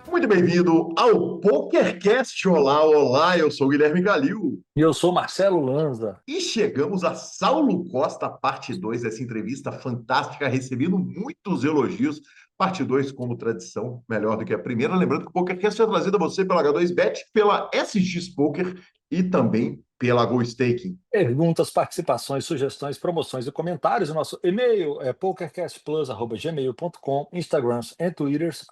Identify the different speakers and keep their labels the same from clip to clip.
Speaker 1: Muito bem-vindo ao PokerCast. Olá, olá, eu sou o Guilherme Galil.
Speaker 2: E eu sou Marcelo Lanza.
Speaker 1: E chegamos a Saulo Costa, parte 2 dessa entrevista fantástica, recebendo muitos elogios. Parte 2, como tradição, melhor do que a primeira. Lembrando que o PokerCast é trazido a você pela H2Bet, pela SX Poker e também pela Go Staking.
Speaker 2: Perguntas, participações, sugestões, promoções e comentários. O nosso e-mail é pokercastplus@gmail.com, Instagrams e Twitters,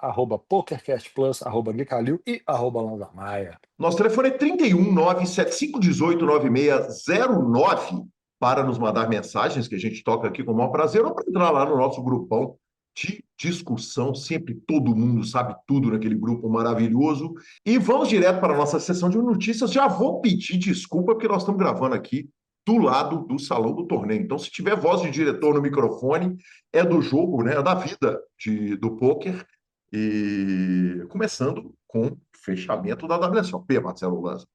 Speaker 2: @pokercastplus, @guicalil e @lanzamaia.
Speaker 1: Nosso telefone é 31 97518 9609 para nos mandar mensagens que a gente toca aqui com o maior prazer ou para entrar lá no nosso grupão de discussão. Sempre todo mundo sabe tudo naquele grupo maravilhoso. E vamos direto para a nossa sessão de notícias. Já vou pedir desculpa porque nós estamos gravando aqui do lado do salão do torneio. Então, se tiver voz de diretor no microfone, é do jogo, né? É da vida do pôquer. E começando com o fechamento da WSOP, Marcelo Lanza.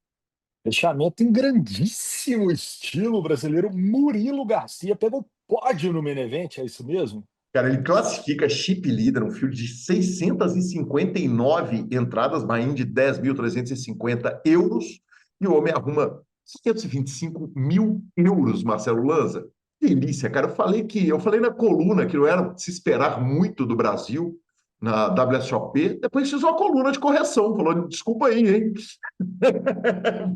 Speaker 2: Fechamento em grandíssimo estilo brasileiro. Murilo Garcia pegou pódio no Main Event, é isso mesmo?
Speaker 1: Cara, ele classifica chip leader, um field de 659 entradas, buy-in de 10.350 euros, e o homem arruma 525 mil euros, Marcelo Lanza. Delícia, cara. Eu falei na coluna que não era de se esperar muito do Brasil na WSOP, depois fiz uma coluna de correção, falou, desculpa aí, hein?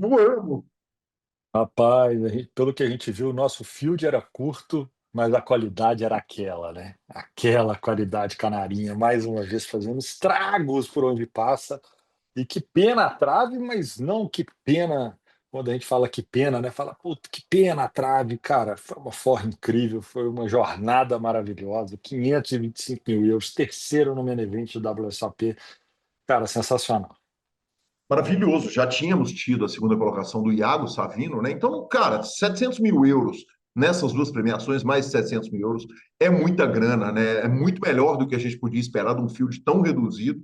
Speaker 1: Voamos.
Speaker 2: Rapaz, pelo que a gente viu, o nosso field era curto, mas a qualidade era aquela, né? Aquela qualidade canarinha, mais uma vez fazendo estragos por onde passa. E que pena a trave, mas não que pena, quando a gente fala que pena, né? Fala, puta, que pena a trave, cara. Foi uma forra incrível, foi uma jornada maravilhosa. 525 mil euros, terceiro no main event do WSOP. Cara, sensacional.
Speaker 1: Maravilhoso. Já tínhamos tido a segunda colocação do Iago Savino, né? Então, cara, 700 mil euros nessas duas premiações, mais 700 mil euros, é muita grana, né? É muito melhor do que a gente podia esperar de um field tão reduzido.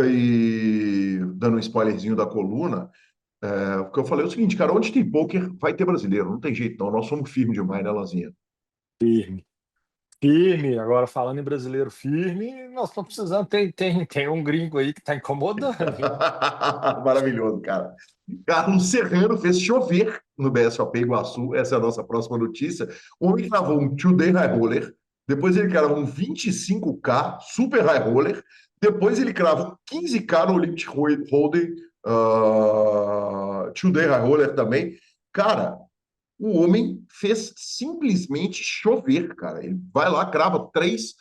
Speaker 1: E dando um spoilerzinho da coluna, porque eu falei o seguinte, cara, onde tem poker vai ter brasileiro, não tem jeito não, nós somos firmes demais, né, Lanzinha?
Speaker 2: Firme. Firme, agora falando em brasileiro firme, nós estamos precisando, tem um gringo aí que está incomodando, viu?
Speaker 1: Maravilhoso, cara. Carlos Serrano fez chover no BSOP Iguaçu. Essa é a nossa próxima notícia. O homem cravou um two-day high roller. Depois ele cravou um 25K super high roller. Depois ele cravou um 15K no limit holding two-day high roller também. Cara, o homem fez simplesmente chover, cara. Ele vai lá, crava três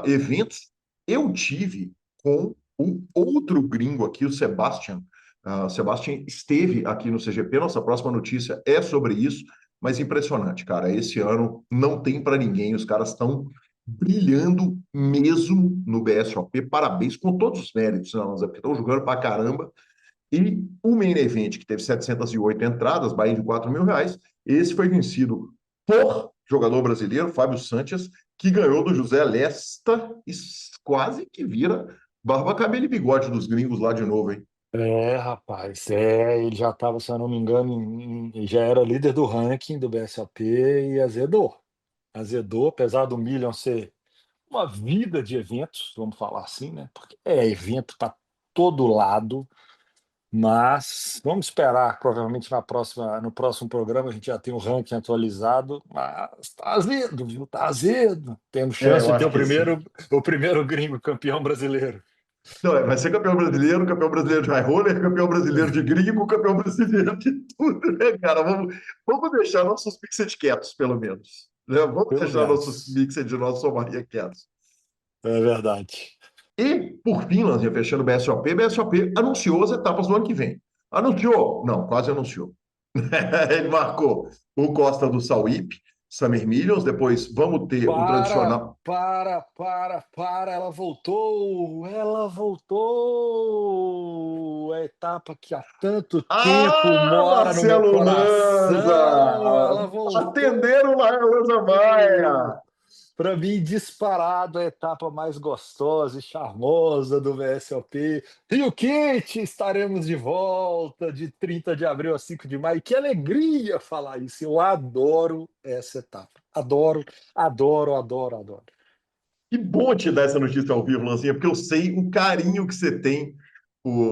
Speaker 1: eventos. Eu tive com o outro gringo aqui, o Sebastian. O Sebastian esteve aqui no CGP. Nossa próxima notícia é sobre isso. Mas impressionante, cara. Esse ano não tem para ninguém. Os caras estão brilhando mesmo no BSOP. Parabéns com todos os méritos, né, porque estão jogando para caramba. E o main event, que teve 708 entradas, Bahia de 4 mil reais, esse foi vencido por jogador brasileiro, Fábio Sanches, que ganhou do José Lesta e quase que vira barba, cabelo e bigode dos gringos lá de novo, hein?
Speaker 2: É, rapaz, ele já estava, se eu não me engano, já era líder do ranking do BSOP e azedou. Azedou, apesar do Million ser uma vida de eventos, vamos falar assim, né? Porque é evento para todo lado, mas vamos esperar, provavelmente no próximo programa a gente já tem o ranking atualizado, mas tá azedo, viu? Tá azedo. Temos chance
Speaker 1: Eu
Speaker 2: de ter
Speaker 1: acho que sim.
Speaker 2: o primeiro gringo campeão brasileiro.
Speaker 1: Não, vai ser campeão brasileiro de high roller, campeão brasileiro de gringo, campeão brasileiro de tudo, né, cara? Vamos deixar nossos mixed quietos, pelo menos. Né? Vamos
Speaker 2: Pelo
Speaker 1: deixar nossos
Speaker 2: menos.
Speaker 1: mixed de nosso Maria quietos.
Speaker 2: É verdade.
Speaker 1: E, por fim, Lanzinha, fechando o BSOP anunciou as etapas do ano que vem. Anunciou? Não, quase anunciou. Ele marcou o Costa do Sauípe, Summer Millions, depois vamos ter o tradicional.
Speaker 2: Ela voltou! Ela voltou! A etapa que há tanto tempo
Speaker 1: Ah,
Speaker 2: mora no meu
Speaker 1: Marcelo
Speaker 2: coração!
Speaker 1: Lanza!
Speaker 2: Ela
Speaker 1: Atenderam lá, Lanza
Speaker 2: voltou!
Speaker 1: Maia!
Speaker 2: Para mim, disparado, a etapa mais gostosa e charmosa do VSOP. Rio Quente, estaremos de volta de 30 de abril a 5 de maio. Que alegria falar isso! Eu adoro essa etapa. Adoro, adoro, adoro, adoro.
Speaker 1: Que bom te dar essa notícia ao vivo, Lanzinha, porque eu sei o carinho que você tem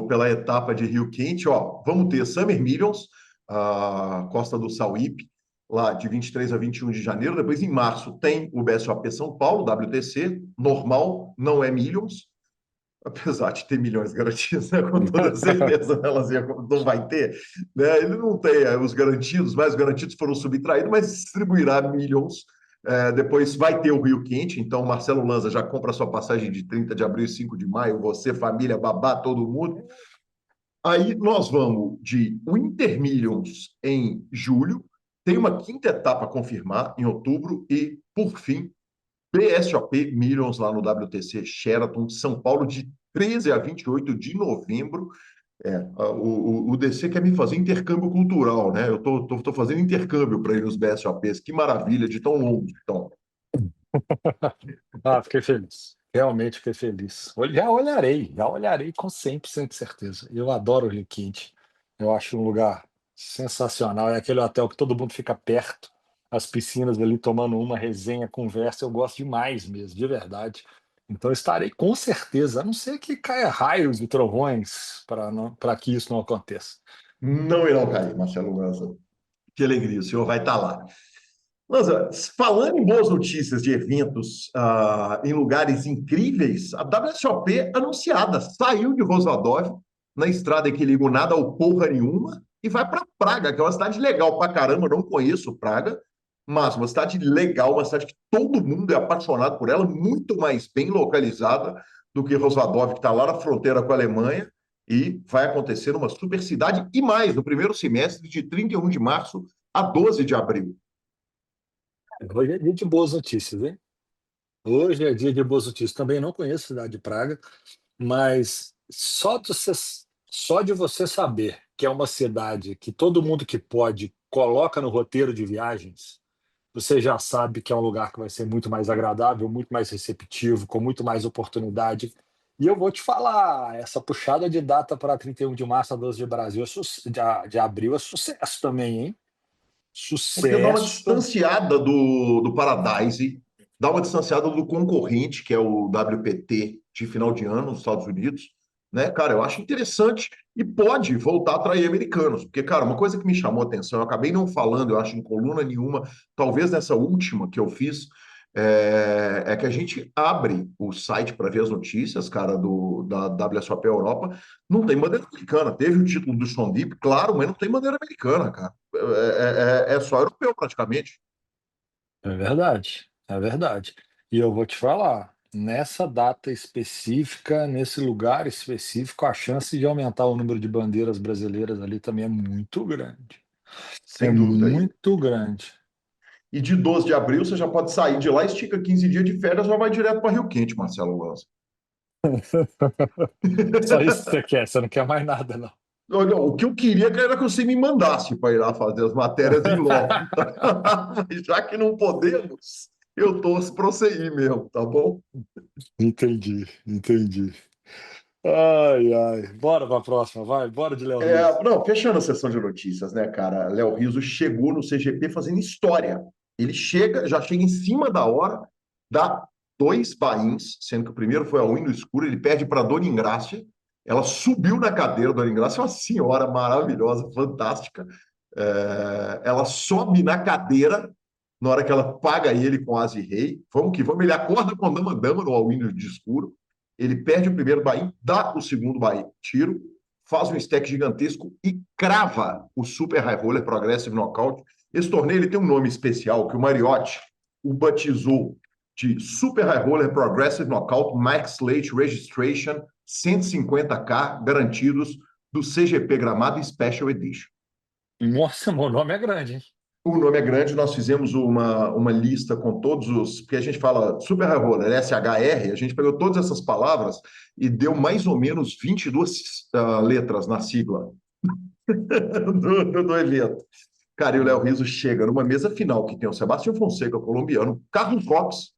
Speaker 1: pela etapa de Rio Quente. Ó, vamos ter Summer Millions, a Costa do Sauípe, lá de 23 a 21 de janeiro. Depois, em março, tem o BSOP São Paulo, WTC, normal, não é Millions, apesar de ter milhões garantidos, né? Com toda certeza, né, Lanzinha, não vai ter, né? Ele não tem os garantidos, mas os garantidos foram subtraídos, mas distribuirá milhões. Depois vai ter o Rio Quente, então Marcelo Lanza já compra sua passagem de 30 de abril e 5 de maio, você, família, babá, todo mundo. Aí nós vamos de Winter Millions em julho, tem uma quinta etapa a confirmar em outubro e, por fim, BSOP Millions lá no WTC Sheraton, São Paulo, de 13 a 28 de novembro. O DC quer me fazer intercâmbio cultural, né? Eu tô fazendo intercâmbio para ir nos BSOPs. Que maravilha de tão longo. Então,
Speaker 2: Ah, fiquei feliz. Realmente fiquei feliz. Já olharei com 100% de certeza. Eu adoro o Rio Quinte. Eu acho um lugar sensacional. É aquele hotel que todo mundo fica perto, as piscinas ali tomando uma resenha, conversa. Eu gosto demais mesmo, de verdade. Então estarei com certeza, a não ser que caia raios e trovões para que isso não aconteça.
Speaker 1: não irão cair, Marcelo Lanza. Que alegria, o senhor vai estar lá. Lanza, falando em boas notícias de eventos em lugares incríveis, a WSOP anunciada saiu de Rosvadov, na estrada que liga o nada ao porra nenhuma, e vai para Praga, que é uma cidade legal pra caramba. Eu não conheço Praga, mas uma cidade legal, uma cidade que todo mundo é apaixonado por ela, muito mais bem localizada do que Rosvadov, que está lá na fronteira com a Alemanha, e vai acontecer numa super cidade, e mais, no primeiro semestre, de 31 de março a 12 de abril.
Speaker 2: Hoje é dia de boas notícias, hein? Hoje é dia de boas notícias. Também não conheço a cidade de Praga, mas só de você saber que é uma cidade que todo mundo que pode coloca no roteiro de viagens, você já sabe que é um lugar que vai ser muito mais agradável, muito mais receptivo, com muito mais oportunidade. E eu vou te falar, essa puxada de data para 31 de março a 12 de, Brasil, de abril é sucesso também, hein?
Speaker 1: Porque dá uma
Speaker 2: Sucesso.
Speaker 1: distanciada do Paradise, dá uma distanciada do concorrente, que é o WPT de final de ano nos Estados Unidos, né? Cara, eu acho interessante e pode voltar a atrair americanos, porque, cara, uma coisa que me chamou a atenção, eu acabei não falando, eu acho, em coluna nenhuma, talvez nessa última que eu fiz, é que a gente abre o site para ver as notícias, cara, da WSOP Europa, não tem bandeira americana. Teve o título do Sean Deep, claro, mas não tem bandeira americana, cara. É só europeu, praticamente.
Speaker 2: É verdade, é verdade. E eu vou te falar, nessa data específica, nesse lugar específico, a chance de aumentar o número de bandeiras brasileiras ali também é muito grande. É
Speaker 1: Sem dúvida.
Speaker 2: muito grande.
Speaker 1: E de 12 de abril você já pode sair de lá, estica 15 dias de férias, já vai direto para Rio Quente, Marcelo Lanza.
Speaker 2: Só isso que você quer, você não quer mais nada, não.
Speaker 1: Olha, o que eu queria era que você me mandasse para ir lá fazer as matérias em loco. Mas já que não podemos, eu torço para você ir mesmo, tá bom?
Speaker 2: Entendi, entendi. Ai, ai. Bora para a próxima, vai. Bora de Léo Riso.
Speaker 1: Não, fechando a sessão de notícias, né, cara? Léo Rizzo chegou no CGP fazendo história. Ele já chega em cima da hora, dá dois buy-ins, sendo que o primeiro foi ao no escuro, ele perde para a Dona Ingrácia. Ela subiu na cadeira, Dona Ingrácia é uma senhora maravilhosa, fantástica. Ela sobe na cadeira na hora que ela paga ele com As e Rei. Vamos que vamos, ele acorda com a Dama no all-in de escuro. Ele perde o primeiro buy-in, dá o segundo buy-in, tiro, faz um stack gigantesco e crava o Super High Roller Progressive Knockout. Esse torneio ele tem um nome especial que o Mariotti o batizou de Super High Roller Progressive Knockout Max Late Registration 150K garantidos do CGP Gramado Special Edition.
Speaker 2: Nossa, meu nome é grande, hein?
Speaker 1: O nome é grande, nós fizemos uma lista com todos os. Porque a gente fala Super High Roller, SHR, a gente pegou todas essas palavras e deu mais ou menos 22 letras na sigla do evento. Cara, e o Léo Rizzo chega numa mesa final que tem o Sebastião Fonseca, colombiano, Carlos Fox,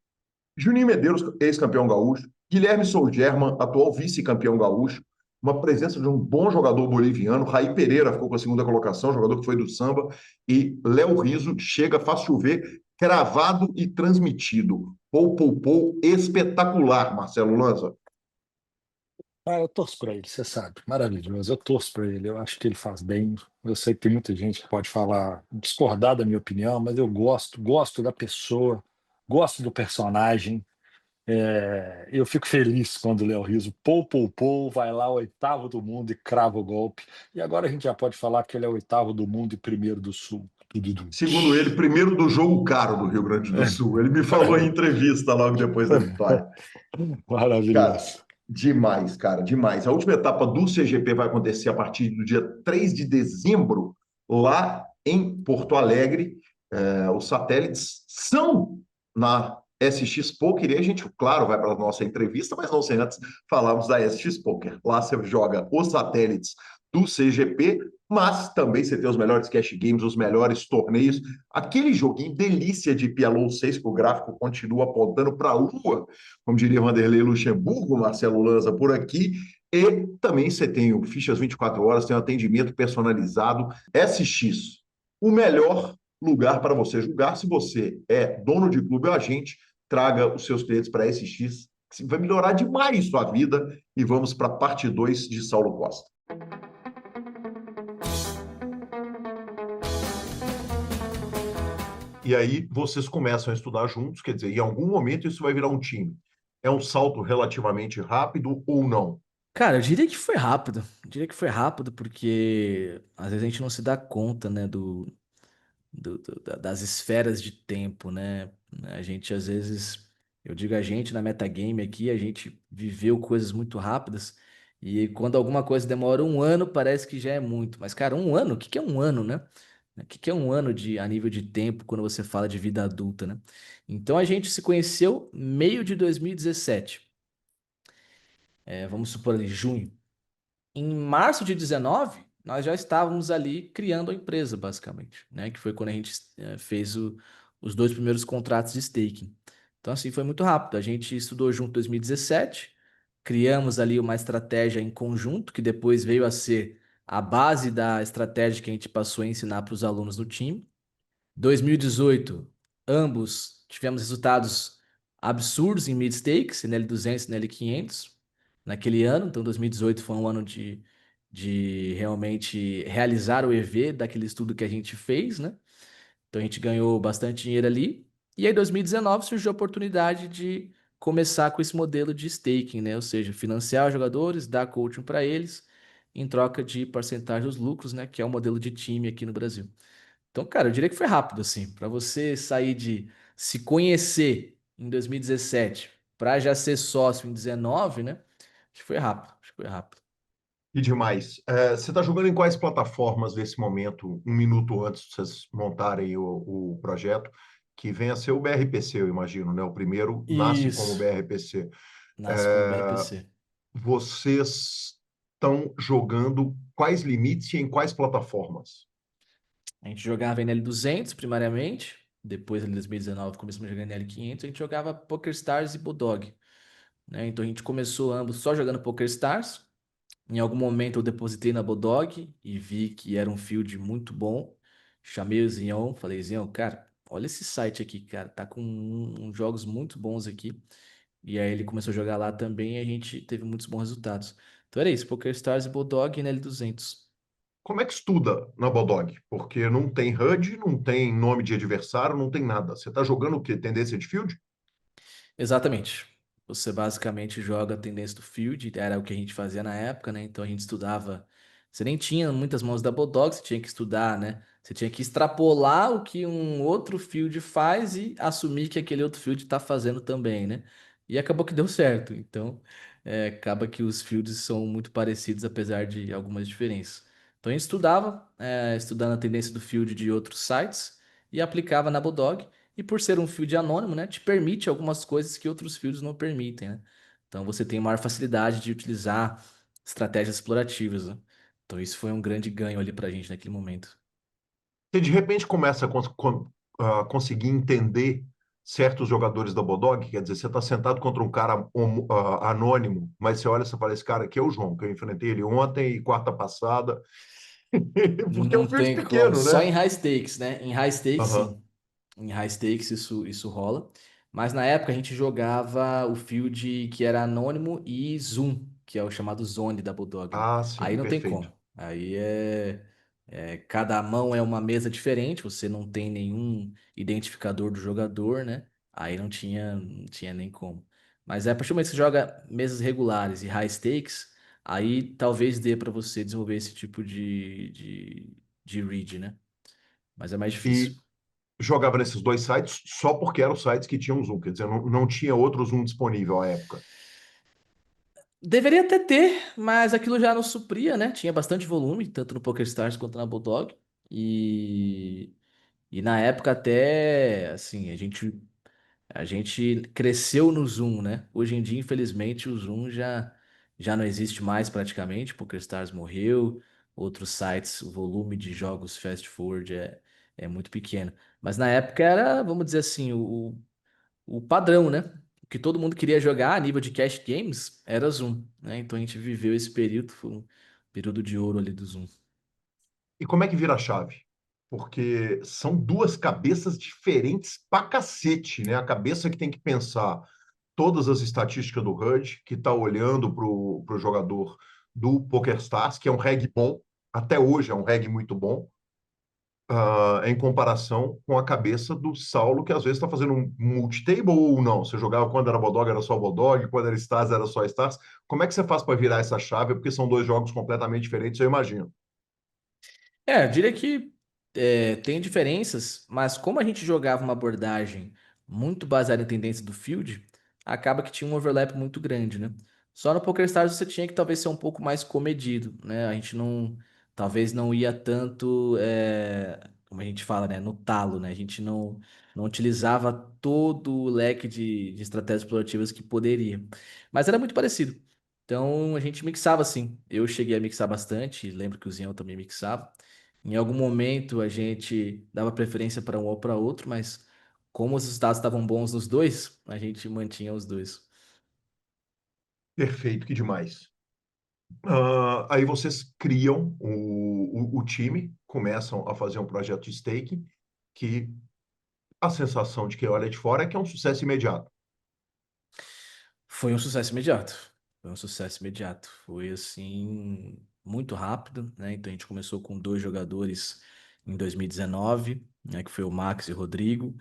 Speaker 1: Juninho Medeiros, ex-campeão gaúcho, Guilherme Solgerman, atual vice-campeão gaúcho, uma presença de um bom jogador boliviano. Raí Pereira ficou com a segunda colocação, jogador que foi do samba, e Léo Rizzo chega, faz chover, cravado e transmitido. Pou, espetacular, Marcelo Lanza.
Speaker 2: Ah, eu torço para ele, você sabe, maravilhoso. Eu torço para ele, eu acho que ele faz bem. Eu sei que tem muita gente que pode falar, discordar da minha opinião, mas eu gosto da pessoa, gosto do personagem. Eu fico feliz quando o Léo Rizzo, pou, vai lá, oitavo do mundo e crava o golpe. E agora a gente já pode falar que ele é oitavo do mundo e primeiro do Sul. Tudo.
Speaker 1: Segundo ele, primeiro do jogo caro do Rio Grande do Sul. Ele me falou em entrevista logo depois da vitória. Cara,
Speaker 2: Maravilhoso.
Speaker 1: demais, cara, demais. A última etapa do CGP vai acontecer a partir do dia 3 de dezembro, lá em Porto Alegre. Os satélites são na SX Poker, e a gente, claro, vai para a nossa entrevista, mas não sem antes falarmos da SX Poker. Lá você joga os satélites do CGP, mas também você tem os melhores cash games, os melhores torneios. Aquele joguinho delícia de Pialou 6, que o gráfico continua apontando para a lua, como diria Vanderlei Luxemburgo, Marcelo Lanza por aqui. E também você tem o Fichas 24 horas, tem um atendimento personalizado. SX, o melhor lugar para você julgar. Se você é dono de clube ou agente, traga os seus clientes para SX, que vai melhorar demais sua vida. E vamos para a parte 2 de Saulo Costa. E aí vocês começam a estudar juntos, quer dizer, em algum momento isso vai virar um time. É um salto relativamente rápido ou não?
Speaker 3: Cara, eu diria que foi rápido. Eu diria que foi rápido porque às vezes a gente não se dá conta, né, das esferas de tempo, né? A gente às vezes, eu digo a gente na metagame aqui, a gente viveu coisas muito rápidas e quando alguma coisa demora um ano, parece que já é muito. Mas, cara, um ano, o que que é um ano, né? O que que é um ano a nível de tempo quando você fala de vida adulta, né? Então a gente se conheceu meio de 2017. Vamos supor ali, junho. Em março de 19, nós já estávamos ali criando a empresa, basicamente, né? Que foi quando a gente fez os dois primeiros contratos de staking. Então, assim, foi muito rápido. A gente estudou junto em 2017, criamos ali uma estratégia em conjunto, que depois veio a ser a base da estratégia que a gente passou a ensinar para os alunos no time. 2018, ambos tivemos resultados absurdos em mid stakes, NL200 e NL500 naquele ano. Então, 2018 foi um ano de realmente realizar o EV daquele estudo que a gente fez, né? Então, a gente ganhou bastante dinheiro ali. E aí, 2019 surgiu a oportunidade de começar com esse modelo de staking, né? Ou seja, financiar os jogadores, dar coaching para eles, em troca de porcentagem dos lucros, né? Que é o modelo de time aqui no Brasil. Então, cara, eu diria que foi rápido, assim, para você sair de se conhecer em 2017 para já ser sócio em 19, né? Acho que foi rápido, acho que foi rápido.
Speaker 1: E demais. Você está jogando em quais plataformas nesse momento, um minuto antes de vocês montarem o projeto, que vem a ser o BRPC, eu imagino, né? O primeiro nasce como
Speaker 3: Isso,
Speaker 1: BRPC.
Speaker 3: nasce como
Speaker 1: É,
Speaker 3: BRPC.
Speaker 1: Vocês estão jogando quais limites e em quais plataformas?
Speaker 3: A gente jogava NL200 primariamente, depois em 2019 começamos a jogar NL500, a gente jogava PokerStars e Bulldog, né? Então a gente começou ambos só jogando PokerStars. Em algum momento eu depositei na Bodog e vi que era um field muito bom. Chamei o Zinhão, falei, Zinhão, cara, olha esse site aqui, cara, tá com uns jogos muito bons aqui. E aí ele começou a jogar lá também e a gente teve muitos bons resultados. Então era isso, PokerStars e Bodog e NL200.
Speaker 1: Como é que estuda na Bodog? Porque não tem HUD, não tem nome de adversário, não tem nada. Você está jogando o quê? Tendência de field?
Speaker 3: Exatamente. Você basicamente joga a tendência do field, era o que a gente fazia na época, né? Então a gente estudava. Você nem tinha muitas mãos da Bulldog, você tinha que estudar, né? Você tinha que extrapolar o que um outro field faz e assumir que aquele outro field está fazendo também, né? E acabou que deu certo. Então, acaba que os fields são muito parecidos, apesar de algumas diferenças. Então a gente estudava, estudando a tendência do field de outros sites e aplicava na Bulldog. E por ser um field anônimo, né, te permite algumas coisas que outros fields não permitem, né? Então você tem maior facilidade de utilizar estratégias explorativas, né? Então isso foi um grande ganho ali pra gente naquele momento.
Speaker 1: Você de repente começa a conseguir entender certos jogadores da Bodog, quer dizer, você está sentado contra um cara anônimo, mas você olha e você fala, esse cara aqui é o João, que eu enfrentei ele ontem e quarta passada, porque é um
Speaker 3: Não
Speaker 1: field
Speaker 3: tem como.
Speaker 1: pequeno,
Speaker 3: Só
Speaker 1: né?
Speaker 3: em high stakes, né? Em high stakes,
Speaker 1: Aham.
Speaker 3: sim. Em high stakes isso rola. Mas na época a gente jogava o field que era anônimo e Zoom, que é o chamado Zone da Bulldog, né?
Speaker 1: Ah,
Speaker 3: Aí
Speaker 1: sim,
Speaker 3: não tem
Speaker 1: perfeito.
Speaker 3: como. Aí cada mão é uma mesa diferente, você não tem nenhum identificador do jogador, né? Aí não tinha nem como. Mas a partir do momento que você joga mesas regulares e high stakes, aí talvez dê para você desenvolver esse tipo de read, né? Mas é mais difícil.
Speaker 1: E jogava nesses dois sites só porque eram os sites que tinham Zoom, quer dizer, não tinha outro Zoom disponível à época.
Speaker 3: Deveria até ter, mas aquilo já não supria, né? Tinha bastante volume, tanto no PokerStars quanto na Bulldog. E na época até, assim, a gente cresceu no Zoom, né? Hoje em dia, infelizmente, o Zoom já não existe mais praticamente. PokerStars morreu, outros sites, o volume de jogos fast forward é muito pequeno. Mas na época era, vamos dizer assim, o padrão, né? O que todo mundo queria jogar a nível de cash games era Zoom, né? Então a gente viveu esse período, foi um período de ouro ali do Zoom.
Speaker 1: E como é que vira a chave? Porque são duas cabeças diferentes pra cacete, né? A cabeça que tem que pensar todas as estatísticas do HUD, que está olhando para o jogador do PokerStars, que é um reg bom, até hoje é um reg muito bom, em comparação com a cabeça do Saulo, que às vezes está fazendo um multitable ou não. Você jogava quando era Bodog, era só Bodog, quando era Stars, era só Stars. Como é que você faz para virar essa chave? Porque são dois jogos completamente diferentes, eu imagino.
Speaker 3: Eu diria que tem diferenças, mas como a gente jogava uma abordagem muito baseada em tendência do field, acaba que tinha um overlap muito grande, né? Só no PokerStars você tinha que talvez ser um pouco mais comedido, né? A gente talvez não ia tanto, como a gente fala, né, no talo, né? A gente não utilizava todo o leque de estratégias explorativas que poderia, mas era muito parecido. Então a gente mixava assim. Eu cheguei a mixar bastante, lembro que o Zinho também mixava. Em algum momento a gente dava preferência para um ou para outro, mas como os resultados estavam bons nos dois, a gente mantinha os dois.
Speaker 1: Perfeito, que demais. Aí vocês criam o time, começam a fazer um projeto de staking, que a sensação de quem olha de fora é que é um sucesso imediato.
Speaker 3: Foi um sucesso imediato. Foi um sucesso imediato. Foi assim, muito rápido, né? Então a gente começou com dois jogadores em 2019, né? Que foi o Max e o Rodrigo.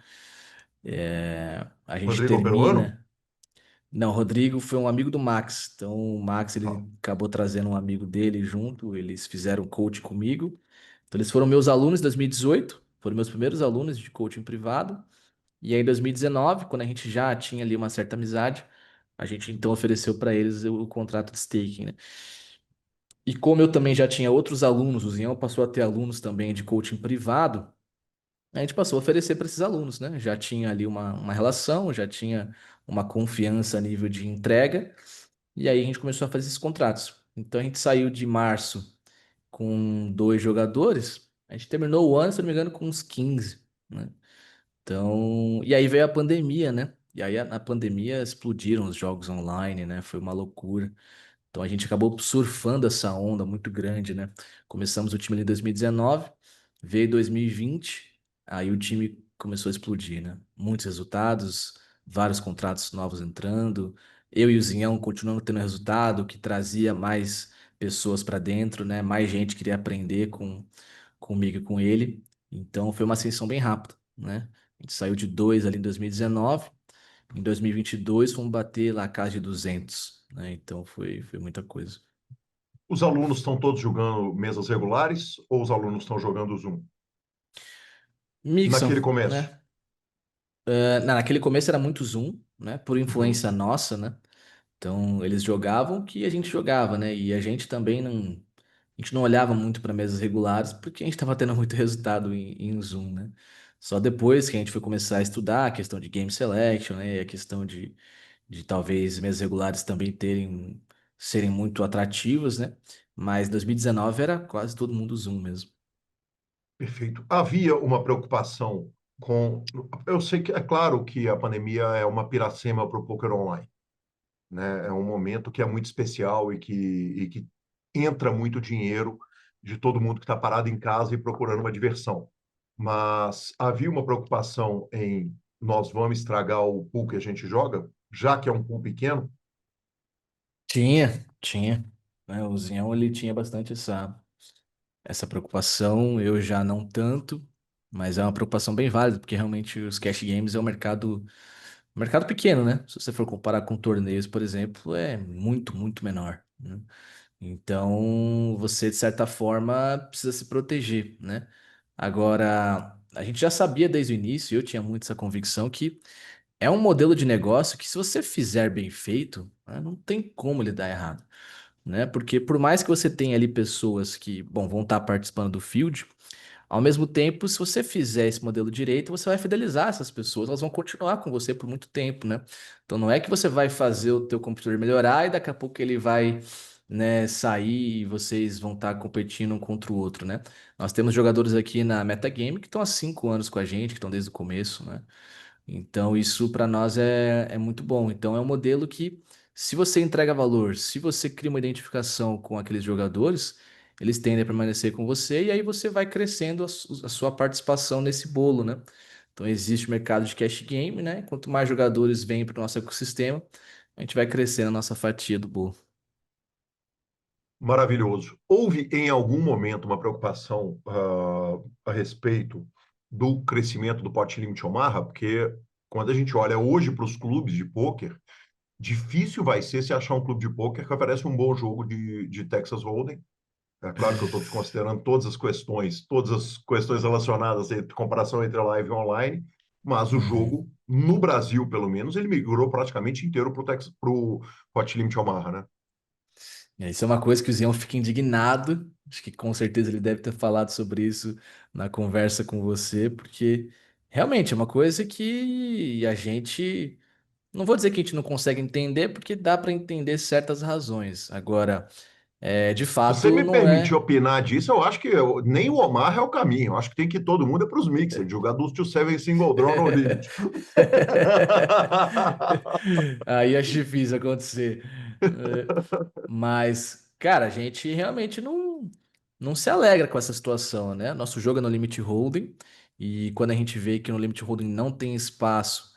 Speaker 3: A gente
Speaker 1: Rodrigo é um peruano?
Speaker 3: termina. Não, o Rodrigo foi um amigo do Max. Então, o Max
Speaker 1: Ah,
Speaker 3: ele acabou trazendo um amigo dele junto. Eles fizeram coach comigo. Então, eles foram meus alunos em 2018. Foram meus primeiros alunos de coaching privado. E aí, em 2019, quando a gente já tinha ali uma certa amizade, a gente então ofereceu para eles o contrato de staking, né? E como eu também já tinha outros alunos, o Zião passou a ter alunos também de coaching privado. A gente passou a oferecer para esses alunos, né? Já tinha ali uma relação, já tinha uma confiança a nível de entrega. E aí a gente começou a fazer esses contratos. Então a gente saiu de março com dois jogadores, a gente terminou o ano, se não me engano, com uns 15, né? Então, e aí veio a pandemia, né? E aí na pandemia explodiram os jogos online, né? Foi uma loucura. Então a gente acabou surfando essa onda muito grande, né? Começamos o time ali em 2019, veio 2020, aí o time começou a explodir, né? Muitos resultados, vários contratos novos entrando. Eu e o Zinhão continuamos tendo resultado, que trazia mais pessoas para dentro, né? Mais gente queria aprender comigo e com ele. Então foi uma ascensão bem rápida, né? A gente saiu de 2 ali em 2019, em 2022 fomos bater lá a casa de 200, né? Então foi muita coisa.
Speaker 1: os alunos estão todos jogando mesas regulares ou os alunos estão jogando Zoom?
Speaker 3: Mixam,
Speaker 1: Naquele começo.
Speaker 3: né? Naquele começo era muito Zoom, né? Por
Speaker 1: Uhum.
Speaker 3: influência nossa, né? Então eles jogavam o que a gente jogava, né? E a gente também a gente não olhava muito para mesas regulares porque a gente estava tendo muito resultado em Zoom, né? Só depois que a gente foi começar a estudar a questão de game selection, né? E a questão de talvez mesas regulares também serem muito atrativas, né? Mas 2019 era quase todo mundo Zoom mesmo.
Speaker 1: Perfeito. Havia uma preocupação Eu sei que é claro que a pandemia é uma piracema para o poker online, né? É um momento que é muito especial e que entra muito dinheiro de todo mundo que está parado em casa e procurando uma diversão. Mas havia uma preocupação em nós vamos estragar o pool que a gente joga, já que é um pool pequeno.
Speaker 3: Tinha, né? O Zinhão, ele tinha bastante essa preocupação, eu já não tanto, mas é uma preocupação bem válida, porque realmente os cash games é um mercado pequeno, né? Se você for comparar com torneios, por exemplo, é muito, muito menor, né? Então, você, de certa forma, precisa se proteger, né? Agora, a gente já sabia desde o início, eu tinha muito essa convicção que é um modelo de negócio que, se você fizer bem feito, né, não tem como ele dar errado, né? Porque por mais que você tenha ali pessoas que, bom, vão estar participando do field, ao mesmo tempo, se você fizer esse modelo direito, você vai fidelizar essas pessoas, elas vão continuar com você por muito tempo, né? Então não é que você vai fazer o teu computador melhorar e daqui a pouco ele vai, né, sair e vocês vão estar competindo um contra o outro, né? Nós temos jogadores aqui na Metagame que estão há 5 anos com a gente, que estão desde o começo, né? Então, isso para nós é muito bom. Então, é um modelo que, se você entrega valor, se você cria uma identificação com aqueles jogadores, eles tendem a permanecer com você e aí você vai crescendo a sua participação nesse bolo, né? Então, existe o mercado de cash game, né? Quanto mais jogadores vêm para o nosso ecossistema, a gente vai crescendo a nossa fatia do bolo.
Speaker 1: Maravilhoso. Houve em algum momento uma preocupação a respeito do crescimento do pot limit Omaha? Porque quando a gente olha hoje para os clubes de pôquer, difícil vai ser se achar um clube de pôquer que oferece um bom jogo de Texas Hold'em. É claro que eu estou desconsiderando todas as questões relacionadas à comparação entre a live e online, mas o
Speaker 3: Uhum.
Speaker 1: jogo, no Brasil, pelo menos, ele migrou praticamente inteiro para o Hot Limit Omaha, né?
Speaker 3: Isso é uma coisa que o Zion fica indignado. Acho que com certeza ele deve ter falado sobre isso na conversa com você, porque realmente é uma coisa que a gente. Não vou dizer que a gente não consegue entender, porque dá para entender certas razões. Agora, de
Speaker 1: Se você
Speaker 3: fato,
Speaker 1: me
Speaker 3: não
Speaker 1: permitir
Speaker 3: é.
Speaker 1: opinar disso, eu acho que nem o Omar é o caminho. Eu acho que tem que ir todo mundo é para os mixers, jogar Dust to Seven Single Draw no limit.
Speaker 3: Aí acho difícil acontecer. É, Mas, cara, a gente realmente não se alegra com essa situação, né? Nosso jogo é no Limit Hold'em, e quando a gente vê que no Limit Hold'em não tem espaço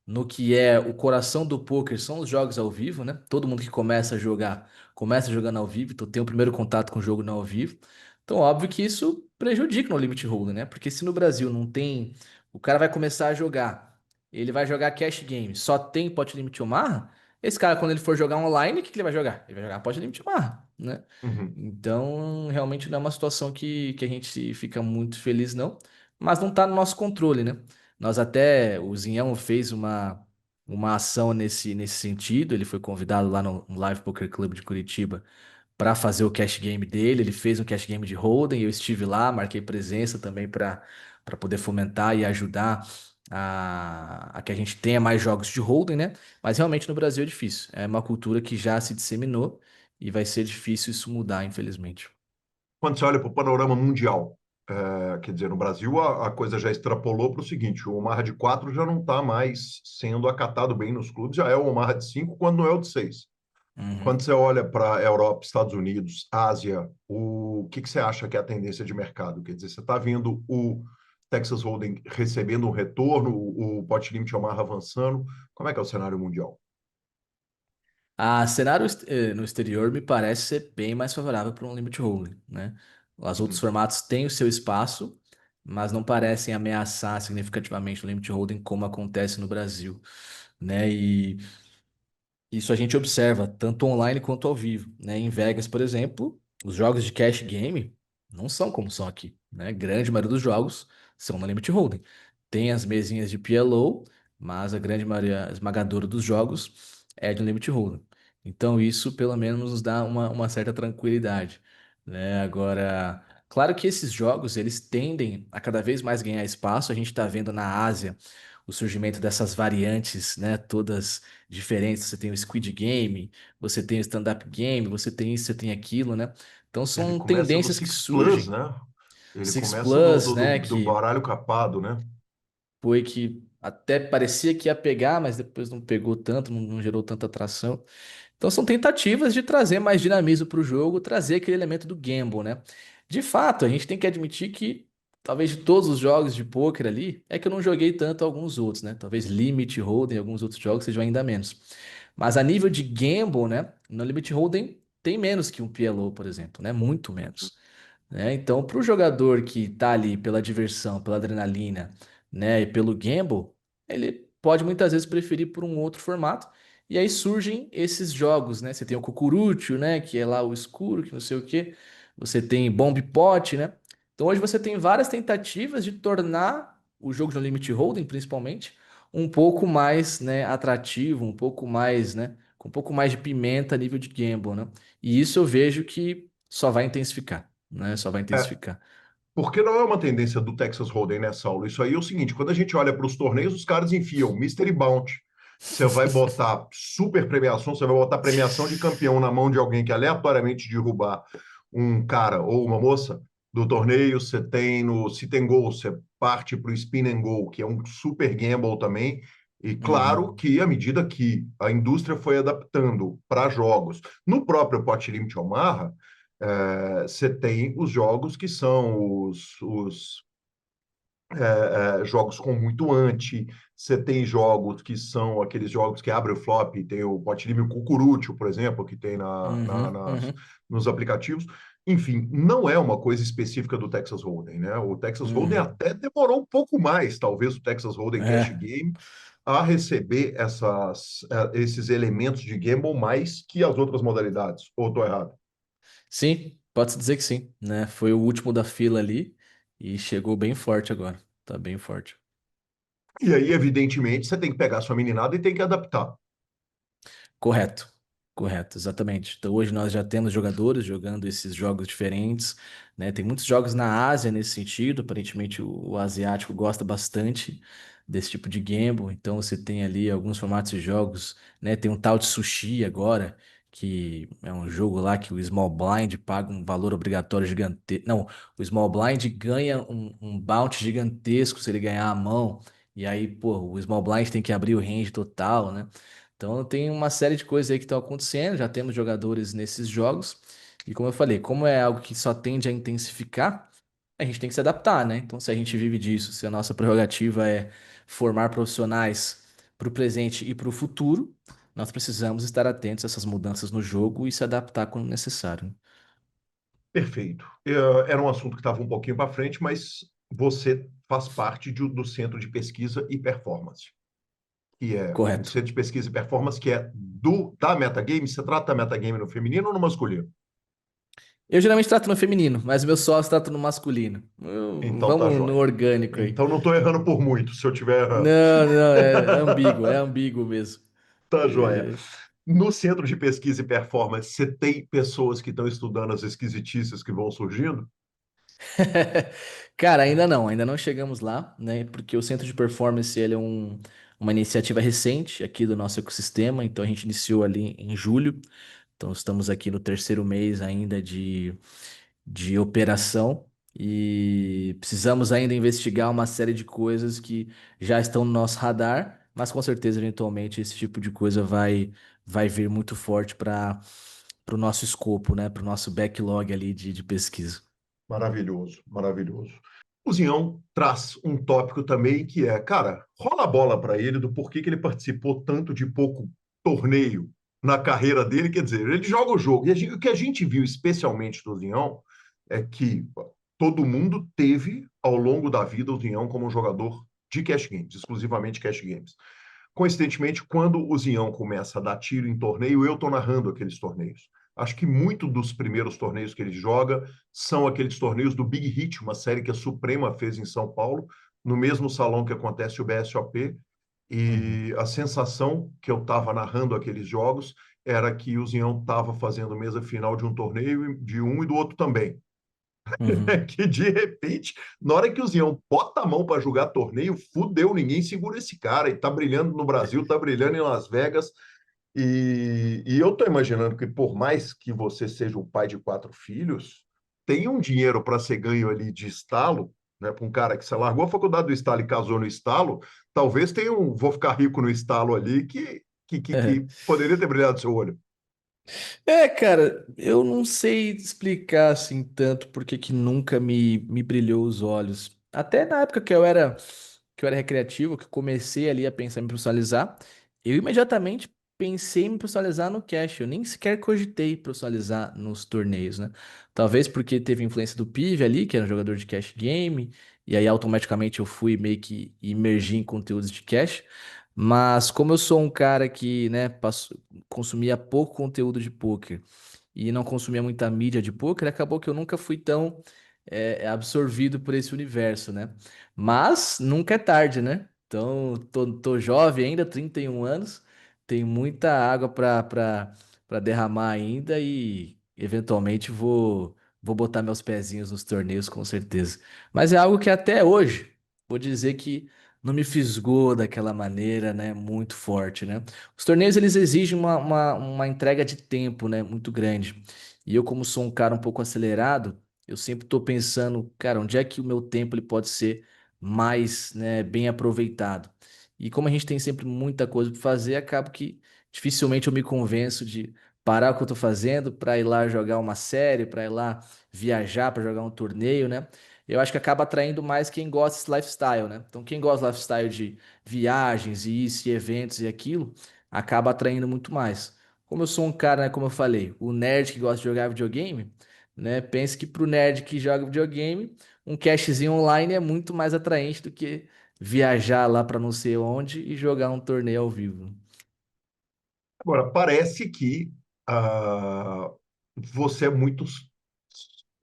Speaker 3: no que é o coração do poker, são os jogos ao vivo, né? Todo mundo que começa a jogar, começa jogando ao vivo, então tem o primeiro contato com o jogo no ao vivo. Então, óbvio que isso prejudica no Limit Hold'em, né? Porque se no Brasil não tem, o cara vai começar a jogar, ele vai jogar cash game, só tem pot limit Omaha, esse cara, quando ele for jogar online, o que que ele vai jogar? Ele vai jogar pot limit Omaha, né?
Speaker 1: Uhum.
Speaker 3: Então, realmente não é uma situação que a gente fica muito feliz, não. Mas não está no nosso controle, né? O Zinhão fez uma ação nesse sentido. Ele foi convidado lá no Live Poker Club de Curitiba para fazer o cash game dele. Ele fez um cash game de Hold'em. Eu estive lá, marquei presença também para poder fomentar e ajudar a que a gente tenha mais jogos de Hold'em, né? Mas realmente no Brasil é difícil. É uma cultura que já se disseminou e vai ser difícil isso mudar, infelizmente.
Speaker 1: Quando você olha para o panorama mundial, quer dizer, no Brasil a coisa já extrapolou para o seguinte: o Omaha de 4 já não está mais sendo acatado bem nos clubes, já é o Omaha de 5 quando não é o de 6. Quando
Speaker 3: Uhum.
Speaker 1: você olha para a Europa, Estados Unidos, Ásia, o que você acha que é a tendência de mercado? Quer dizer, você está vendo o Texas Hold'em recebendo um retorno, o Pot Limit Omaha avançando. Como é que é o cenário mundial?
Speaker 3: Cenário no exterior me parece ser bem mais favorável para um limit holding, né? Os outros
Speaker 1: Uhum.
Speaker 3: formatos têm o seu espaço, mas não parecem ameaçar significativamente o limit holding como acontece no Brasil, né? E isso a gente observa tanto online quanto ao vivo, né? Em Vegas, por exemplo, os jogos de cash game não são como são aqui, né? Grande maioria dos jogos são no limit holding. Tem as mesinhas de PLO, mas a grande maioria esmagadora dos jogos é de limit holding. Então isso pelo menos nos dá uma certa tranquilidade, né? Agora, claro que esses jogos eles tendem a cada vez mais ganhar espaço. A gente está vendo na Ásia o surgimento dessas variantes, né? Todas diferentes. Você tem o Squid Game, você tem o Stand-Up Game, você tem isso, você tem aquilo, né? Então
Speaker 1: Ele
Speaker 3: são
Speaker 1: começa do
Speaker 3: tendências que
Speaker 1: Six Plus,
Speaker 3: surgem.
Speaker 1: né? Ele
Speaker 3: Six
Speaker 1: começa do,
Speaker 3: Plus,
Speaker 1: do, do,
Speaker 3: né?
Speaker 1: do
Speaker 3: Que
Speaker 1: baralho capado, né?
Speaker 3: foi que até parecia que ia pegar, mas depois não pegou tanto, não gerou tanta atração. Então são tentativas de trazer mais dinamismo para o jogo, trazer aquele elemento do gamble, né? De fato, a gente tem que admitir que talvez de todos os jogos de pôquer ali, é que eu não joguei tanto alguns outros, né? Talvez Limit Hold'em, alguns outros jogos sejam ainda menos. Mas a nível de gamble, né? No Limit Hold'em tem menos que um PLO, por exemplo, né? Muito menos, né? Então, para o jogador que está ali pela diversão, pela adrenalina, né, e pelo gamble, ele pode muitas vezes preferir por um outro formato. E aí surgem esses jogos, né? Você tem o Cucurucho, né, que é lá o escuro, que não sei o quê. Você tem Bomb Pot, né? Então hoje você tem várias tentativas de tornar o jogo de No Limit Hold'em, principalmente, um pouco mais, né, atrativo, um pouco mais, né, com um pouco mais de pimenta a nível de gamble, né? E isso eu vejo que só vai intensificar, né? Só vai
Speaker 1: É,
Speaker 3: intensificar.
Speaker 1: porque não é uma tendência do Texas Hold'em, né, Saulo? Isso aí é o seguinte, quando a gente olha para os torneios, os caras enfiam Mystery Bounty. Você vai botar super premiação, você vai botar premiação de campeão na mão de alguém que aleatoriamente derrubar um cara ou uma moça do torneio. Você tem no Sit and Go, você parte para o Spin and Go, que é um super gamble também. E claro
Speaker 3: Uhum,
Speaker 1: que à medida que a indústria foi adaptando para jogos, no próprio Pot Limit Omaha, você tem os jogos que são jogos com muito ante, você tem jogos que são aqueles jogos que abrem o flop, tem o Potilime Cucurucho, por exemplo, que tem
Speaker 3: uhum,
Speaker 1: nos aplicativos. Enfim, não é uma coisa específica do Texas Hold'em, né? O Texas Hold'em
Speaker 3: uhum.
Speaker 1: até demorou um pouco mais, talvez o Texas Hold'em Cash
Speaker 3: É,
Speaker 1: Game, a receber esses elementos de gamble mais que as outras modalidades. Ou estou errado?
Speaker 3: sim, pode-se dizer que sim, né? Foi o último da fila ali e chegou bem forte agora. Tá bem forte.
Speaker 1: E aí, evidentemente, você tem que pegar sua meninada e tem que adaptar.
Speaker 3: Correto, correto, exatamente. Então hoje nós já temos jogadores jogando esses jogos diferentes, né? Tem muitos jogos na Ásia nesse sentido. Aparentemente o asiático gosta bastante desse tipo de gamble. Então você tem ali alguns formatos de jogos, né? Tem um tal de sushi agora, que é um jogo lá que o Small Blind paga um valor obrigatório gigantesco. Não, o Small Blind ganha um bounty gigantesco se ele ganhar a mão. E aí, pô, o Small Blind tem que abrir o range total, né? Então tem uma série de coisas aí que estão acontecendo, já temos jogadores nesses jogos, e como eu falei, como é algo que só tende a intensificar, a gente tem que se adaptar, né? Então se a gente vive disso, se a nossa prerrogativa é formar profissionais para o presente e para o futuro, nós precisamos estar atentos a essas mudanças no jogo e se adaptar quando necessário.
Speaker 1: Perfeito. Era um assunto que estava um pouquinho para frente, mas você faz parte do Centro de Pesquisa e Performance, que é um
Speaker 3: Correto.
Speaker 1: centro de pesquisa e performance que é da Metagame. Você trata a Metagame no feminino ou no masculino?
Speaker 3: Eu geralmente trato no feminino, mas meu sócio trata no masculino.
Speaker 1: Então tá
Speaker 3: Vamos no
Speaker 1: joia.
Speaker 3: orgânico aí.
Speaker 1: Então não estou errando por muito, se eu estiver errando.
Speaker 3: Não, não, é ambíguo mesmo.
Speaker 1: Tá joia.
Speaker 3: É,
Speaker 1: No Centro de Pesquisa e Performance, você tem pessoas que estão estudando as esquisitices que vão surgindo?
Speaker 3: Cara, ainda não chegamos lá, né? Porque o Centro de Performance ele é uma iniciativa recente aqui do nosso ecossistema, então a gente iniciou ali em julho, então estamos aqui no terceiro mês ainda de operação e precisamos ainda investigar uma série de coisas que já estão no nosso radar, mas com certeza, eventualmente, esse tipo de coisa vai vir muito forte para o nosso escopo, né? Para o nosso backlog ali de pesquisa.
Speaker 1: Maravilhoso, maravilhoso. O Zinhão traz um tópico também que é, cara, rola a bola para ele do porquê que ele participou tanto de pouco torneio na carreira dele. Quer dizer, ele joga o jogo. E o que a gente viu especialmente do Zinhão é que todo mundo teve, ao longo da vida, o Zinhão como um jogador de cash games, exclusivamente cash games. Coincidentemente, quando o Zinhão começa a dar tiro em torneio, eu estou narrando aqueles torneios. Acho que muito dos primeiros torneios que ele joga são aqueles torneios do Big Hit, uma série que a Suprema fez em São Paulo, no mesmo salão que acontece o BSOP.
Speaker 3: Uhum,
Speaker 1: E a sensação que eu estava narrando aqueles jogos era que o Zinhão estava fazendo mesa final de um torneio, de um e do outro também.
Speaker 3: uhum.
Speaker 1: Que de repente, na hora que o Zião bota a mão para jogar torneio, fudeu, ninguém segura esse cara. E tá brilhando no Brasil, tá brilhando em Las Vegas. E eu tô imaginando que, por mais que você seja o pai de 4 filhos, tem um dinheiro para ser ganho ali de estalo. né? Para um cara que você largou a faculdade do estalo e casou no estalo, talvez tenha um vou ficar rico no estalo ali que poderia ter brilhado seu olho.
Speaker 3: É, cara, eu não sei explicar assim tanto porque que nunca me brilhou os olhos. Até na época que eu era recreativo, que comecei ali a pensar em me profissionalizar, eu imediatamente pensei em me profissionalizar no cash. Eu nem sequer cogitei profissionalizar nos torneios, né? Talvez porque teve influência do Pive ali, que era um jogador de cash game, e aí automaticamente eu fui meio que imergir em conteúdos de cash. Mas como eu sou um cara que, né, consumia pouco conteúdo de poker e não consumia muita mídia de poker, acabou que eu nunca fui tão absorvido por esse universo, né? Mas nunca é tarde, né? Então, tô jovem ainda, 31 anos, tem muita água para derramar ainda e eventualmente vou botar meus pezinhos nos torneios com certeza. Mas é algo que até hoje, vou dizer que não me fisgou daquela maneira, né? Muito forte, né? Os torneios eles exigem uma entrega de tempo, né? Muito grande. E eu, como sou um cara um pouco acelerado, eu sempre estou pensando, cara, onde é que o meu tempo ele pode ser mais, né, bem aproveitado? E como a gente tem sempre muita coisa para fazer, acaba que dificilmente eu me convenço de parar o que eu estou fazendo para ir lá jogar uma série, para ir lá viajar, para jogar um torneio, né? Eu acho que acaba atraindo mais quem gosta desse lifestyle, né? Então, quem gosta do lifestyle de viagens e isso, e eventos e aquilo, acaba atraindo muito mais. Como eu sou um cara, né, como eu falei, o nerd que gosta de jogar videogame, né? Pense que pro nerd que joga videogame, um cashzinho online é muito mais atraente do que viajar lá para não sei onde e jogar um torneio ao vivo.
Speaker 1: Agora, parece que ah, você é muito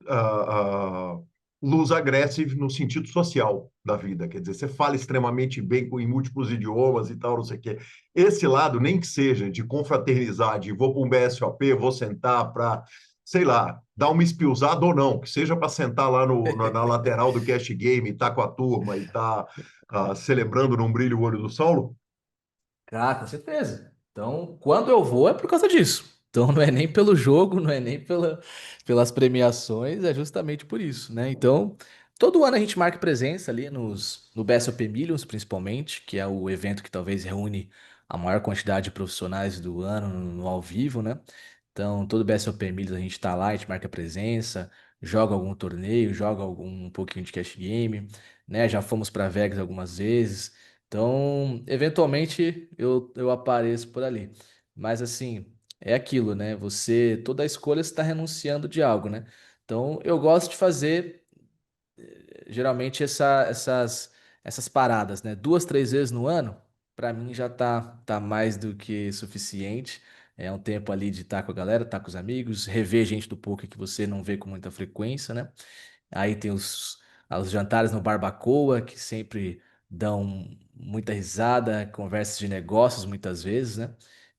Speaker 1: ah, lose aggressive no sentido social da vida. Quer dizer, você fala extremamente bem em múltiplos idiomas e tal, não sei o quê. Esse lado, nem que seja de confraternizar, de vou para um BSOP, vou sentar para, sei lá, dar uma espiusada ou não, que seja para sentar lá na lateral do cash game, estar com a turma e estar celebrando num brilho o olho do Saulo.
Speaker 3: Ah, com certeza. Então, quando eu vou é por causa disso. Então, não é nem pelo jogo, não é nem pelas premiações, é justamente por isso, né? Então, todo ano a gente marca presença ali no BSOP Millions, principalmente, que é o evento que talvez reúne a maior quantidade de profissionais do ano no ao vivo, né? Então, todo BSOP Millions a gente tá lá, a gente marca presença, joga algum torneio, joga algum um pouquinho de cash game, né? Já fomos para Vegas algumas vezes. Então, eventualmente eu apareço por ali. Mas assim, é aquilo, né? Toda escolha você está renunciando de algo, né? Então, eu gosto de fazer geralmente essas paradas, né? 2, 3 vezes no ano, para mim já tá mais do que suficiente. É um tempo ali de estar com a galera, estar com os amigos, rever gente do poker que você não vê com muita frequência, né? Aí tem os jantares no Barbacoa, que sempre dão muita risada, conversas de negócios muitas vezes, né?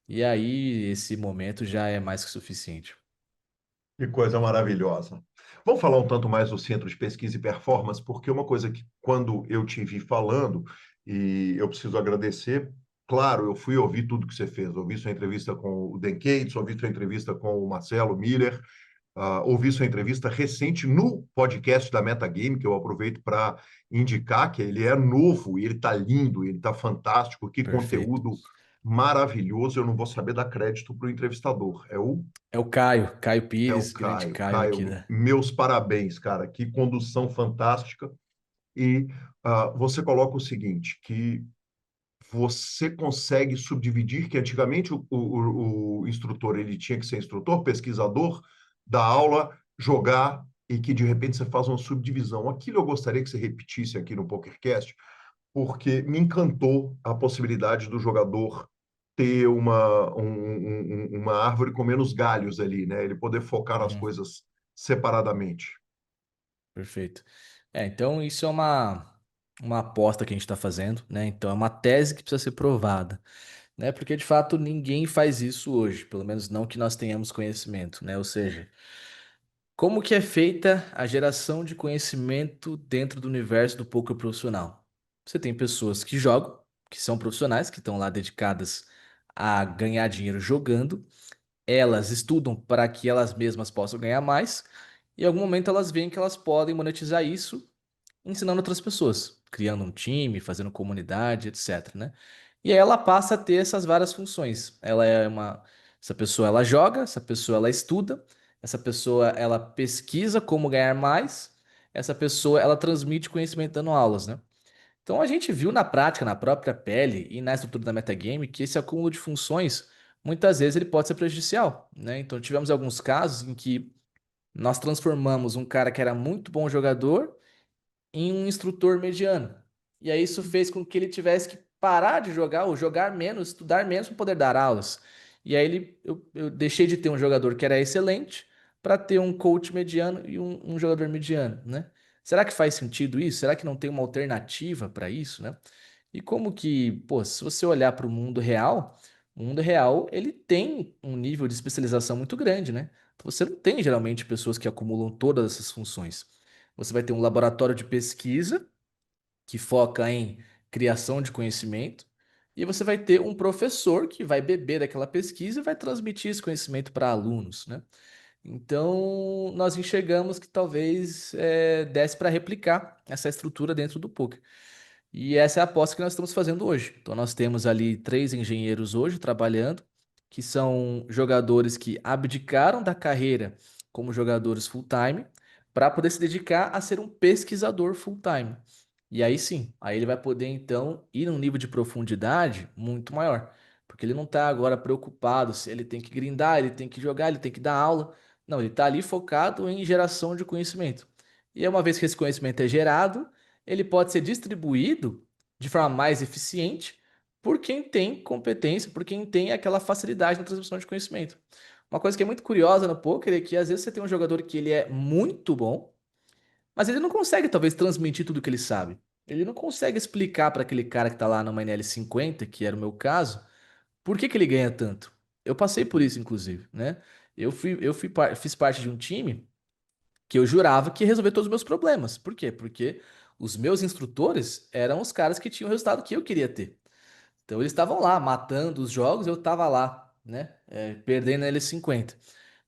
Speaker 3: E aí esse momento já é mais que suficiente.
Speaker 1: Que coisa maravilhosa. Vamos falar um tanto mais do Centro de Pesquisa e Performance, porque uma coisa que, quando eu te vi falando, e eu preciso agradecer, claro, eu fui ouvir tudo que você fez, ouvi sua entrevista com o Dan Cates, ouvi sua entrevista com o Marcelo Miller, ouvi sua entrevista recente no podcast da Metagame, que eu aproveito para indicar que ele é novo, e ele está lindo, ele está fantástico, que
Speaker 3: Perfeito.
Speaker 1: conteúdo maravilhoso, eu não vou saber dar crédito para o entrevistador,
Speaker 3: É o Caio
Speaker 1: é o
Speaker 3: Pires, grande
Speaker 1: Caio.
Speaker 3: Caio aqui,
Speaker 1: Caio,
Speaker 3: né?
Speaker 1: meus parabéns, cara. Que condução fantástica. E você coloca o seguinte, que você consegue subdividir, que antigamente o instrutor ele tinha que ser instrutor, pesquisador, dar aula, jogar, e que de repente você faz uma subdivisão. Aquilo eu gostaria que você repetisse aqui no PokerCast, porque me encantou a possibilidade do jogador ter uma árvore com menos galhos ali, né? Ele poder focar nas
Speaker 3: Uhum,
Speaker 1: coisas separadamente.
Speaker 3: perfeito. Então isso é uma aposta que a gente está fazendo, né? Então é uma tese que precisa ser provada, né? Porque de fato ninguém faz isso hoje, pelo menos não que nós tenhamos conhecimento, né? Ou seja, como que é feita a geração de conhecimento dentro do universo do poker profissional? Você tem pessoas que jogam, que são profissionais, que estão lá dedicadas a ganhar dinheiro jogando. Elas estudam para que elas mesmas possam ganhar mais. E em algum momento elas veem que elas podem monetizar isso ensinando outras pessoas, criando um time, fazendo comunidade, etc, né? E aí ela passa a ter essas várias funções. Essa pessoa ela joga, essa pessoa ela estuda, essa pessoa ela pesquisa como ganhar mais, essa pessoa ela transmite conhecimento dando aulas, né? Então a gente viu na prática, na própria pele e na estrutura da metagame que esse acúmulo de funções muitas vezes ele pode ser prejudicial, né? Então tivemos alguns casos em que nós transformamos um cara que era muito bom jogador em um instrutor mediano. E aí isso fez com que ele tivesse que parar de jogar ou jogar menos, estudar menos para poder dar aulas. E aí eu deixei de ter um jogador que era excelente para ter um coach mediano e um jogador mediano, né? Será que faz sentido isso? Será que não tem uma alternativa para isso, né? E como que, pô, se você olhar para o mundo real, ele tem um nível de especialização muito grande, né? Você não tem geralmente pessoas que acumulam todas essas funções. Você vai ter um laboratório de pesquisa que foca em criação de conhecimento, e você vai ter um professor que vai beber daquela pesquisa e vai transmitir esse conhecimento para alunos, né? Então, nós enxergamos que talvez desse para replicar essa estrutura dentro do poker. E essa é a aposta que nós estamos fazendo hoje. Então, nós temos ali 3 engenheiros hoje trabalhando, que são jogadores que abdicaram da carreira como jogadores full-time para poder se dedicar a ser um pesquisador full-time. E aí sim, aí ele vai poder então ir num nível de profundidade muito maior. Porque ele não está agora preocupado se ele tem que grindar, ele tem que jogar, ele tem que dar aula. Não, ele está ali focado em geração de conhecimento. E aí, uma vez que esse conhecimento é gerado, ele pode ser distribuído de forma mais eficiente por quem tem competência, por quem tem aquela facilidade na transmissão de conhecimento. Uma coisa que é muito curiosa no poker é que às vezes você tem um jogador que ele é muito bom, mas ele não consegue talvez transmitir tudo que ele sabe. Ele não consegue explicar para aquele cara que está lá numa NL50, que era o meu caso, por que que ele ganha tanto. Eu passei por isso, inclusive, né? Fiz parte de um time que eu jurava que ia resolver todos os meus problemas. Por quê? Porque os meus instrutores eram os caras que tinham o resultado que eu queria ter. Então eles estavam lá matando os jogos, eu estava lá, né? Perdendo a L50.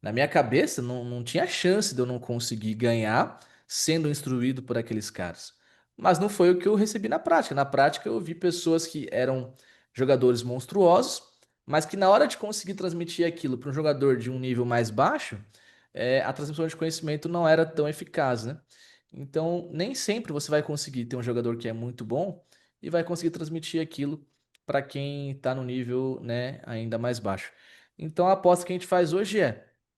Speaker 3: Na minha cabeça, não tinha chance de eu não conseguir ganhar sendo instruído por aqueles caras. Mas não foi o que eu recebi na prática. Na prática, eu vi pessoas que eram jogadores monstruosos, mas que na hora de conseguir transmitir aquilo para um jogador de um nível mais baixo, a transmissão de conhecimento não era tão eficaz, né? Então, nem sempre você vai conseguir ter um jogador que é muito bom e vai conseguir transmitir aquilo para quem está no nível, né, ainda mais baixo. Então, a aposta que a gente faz hoje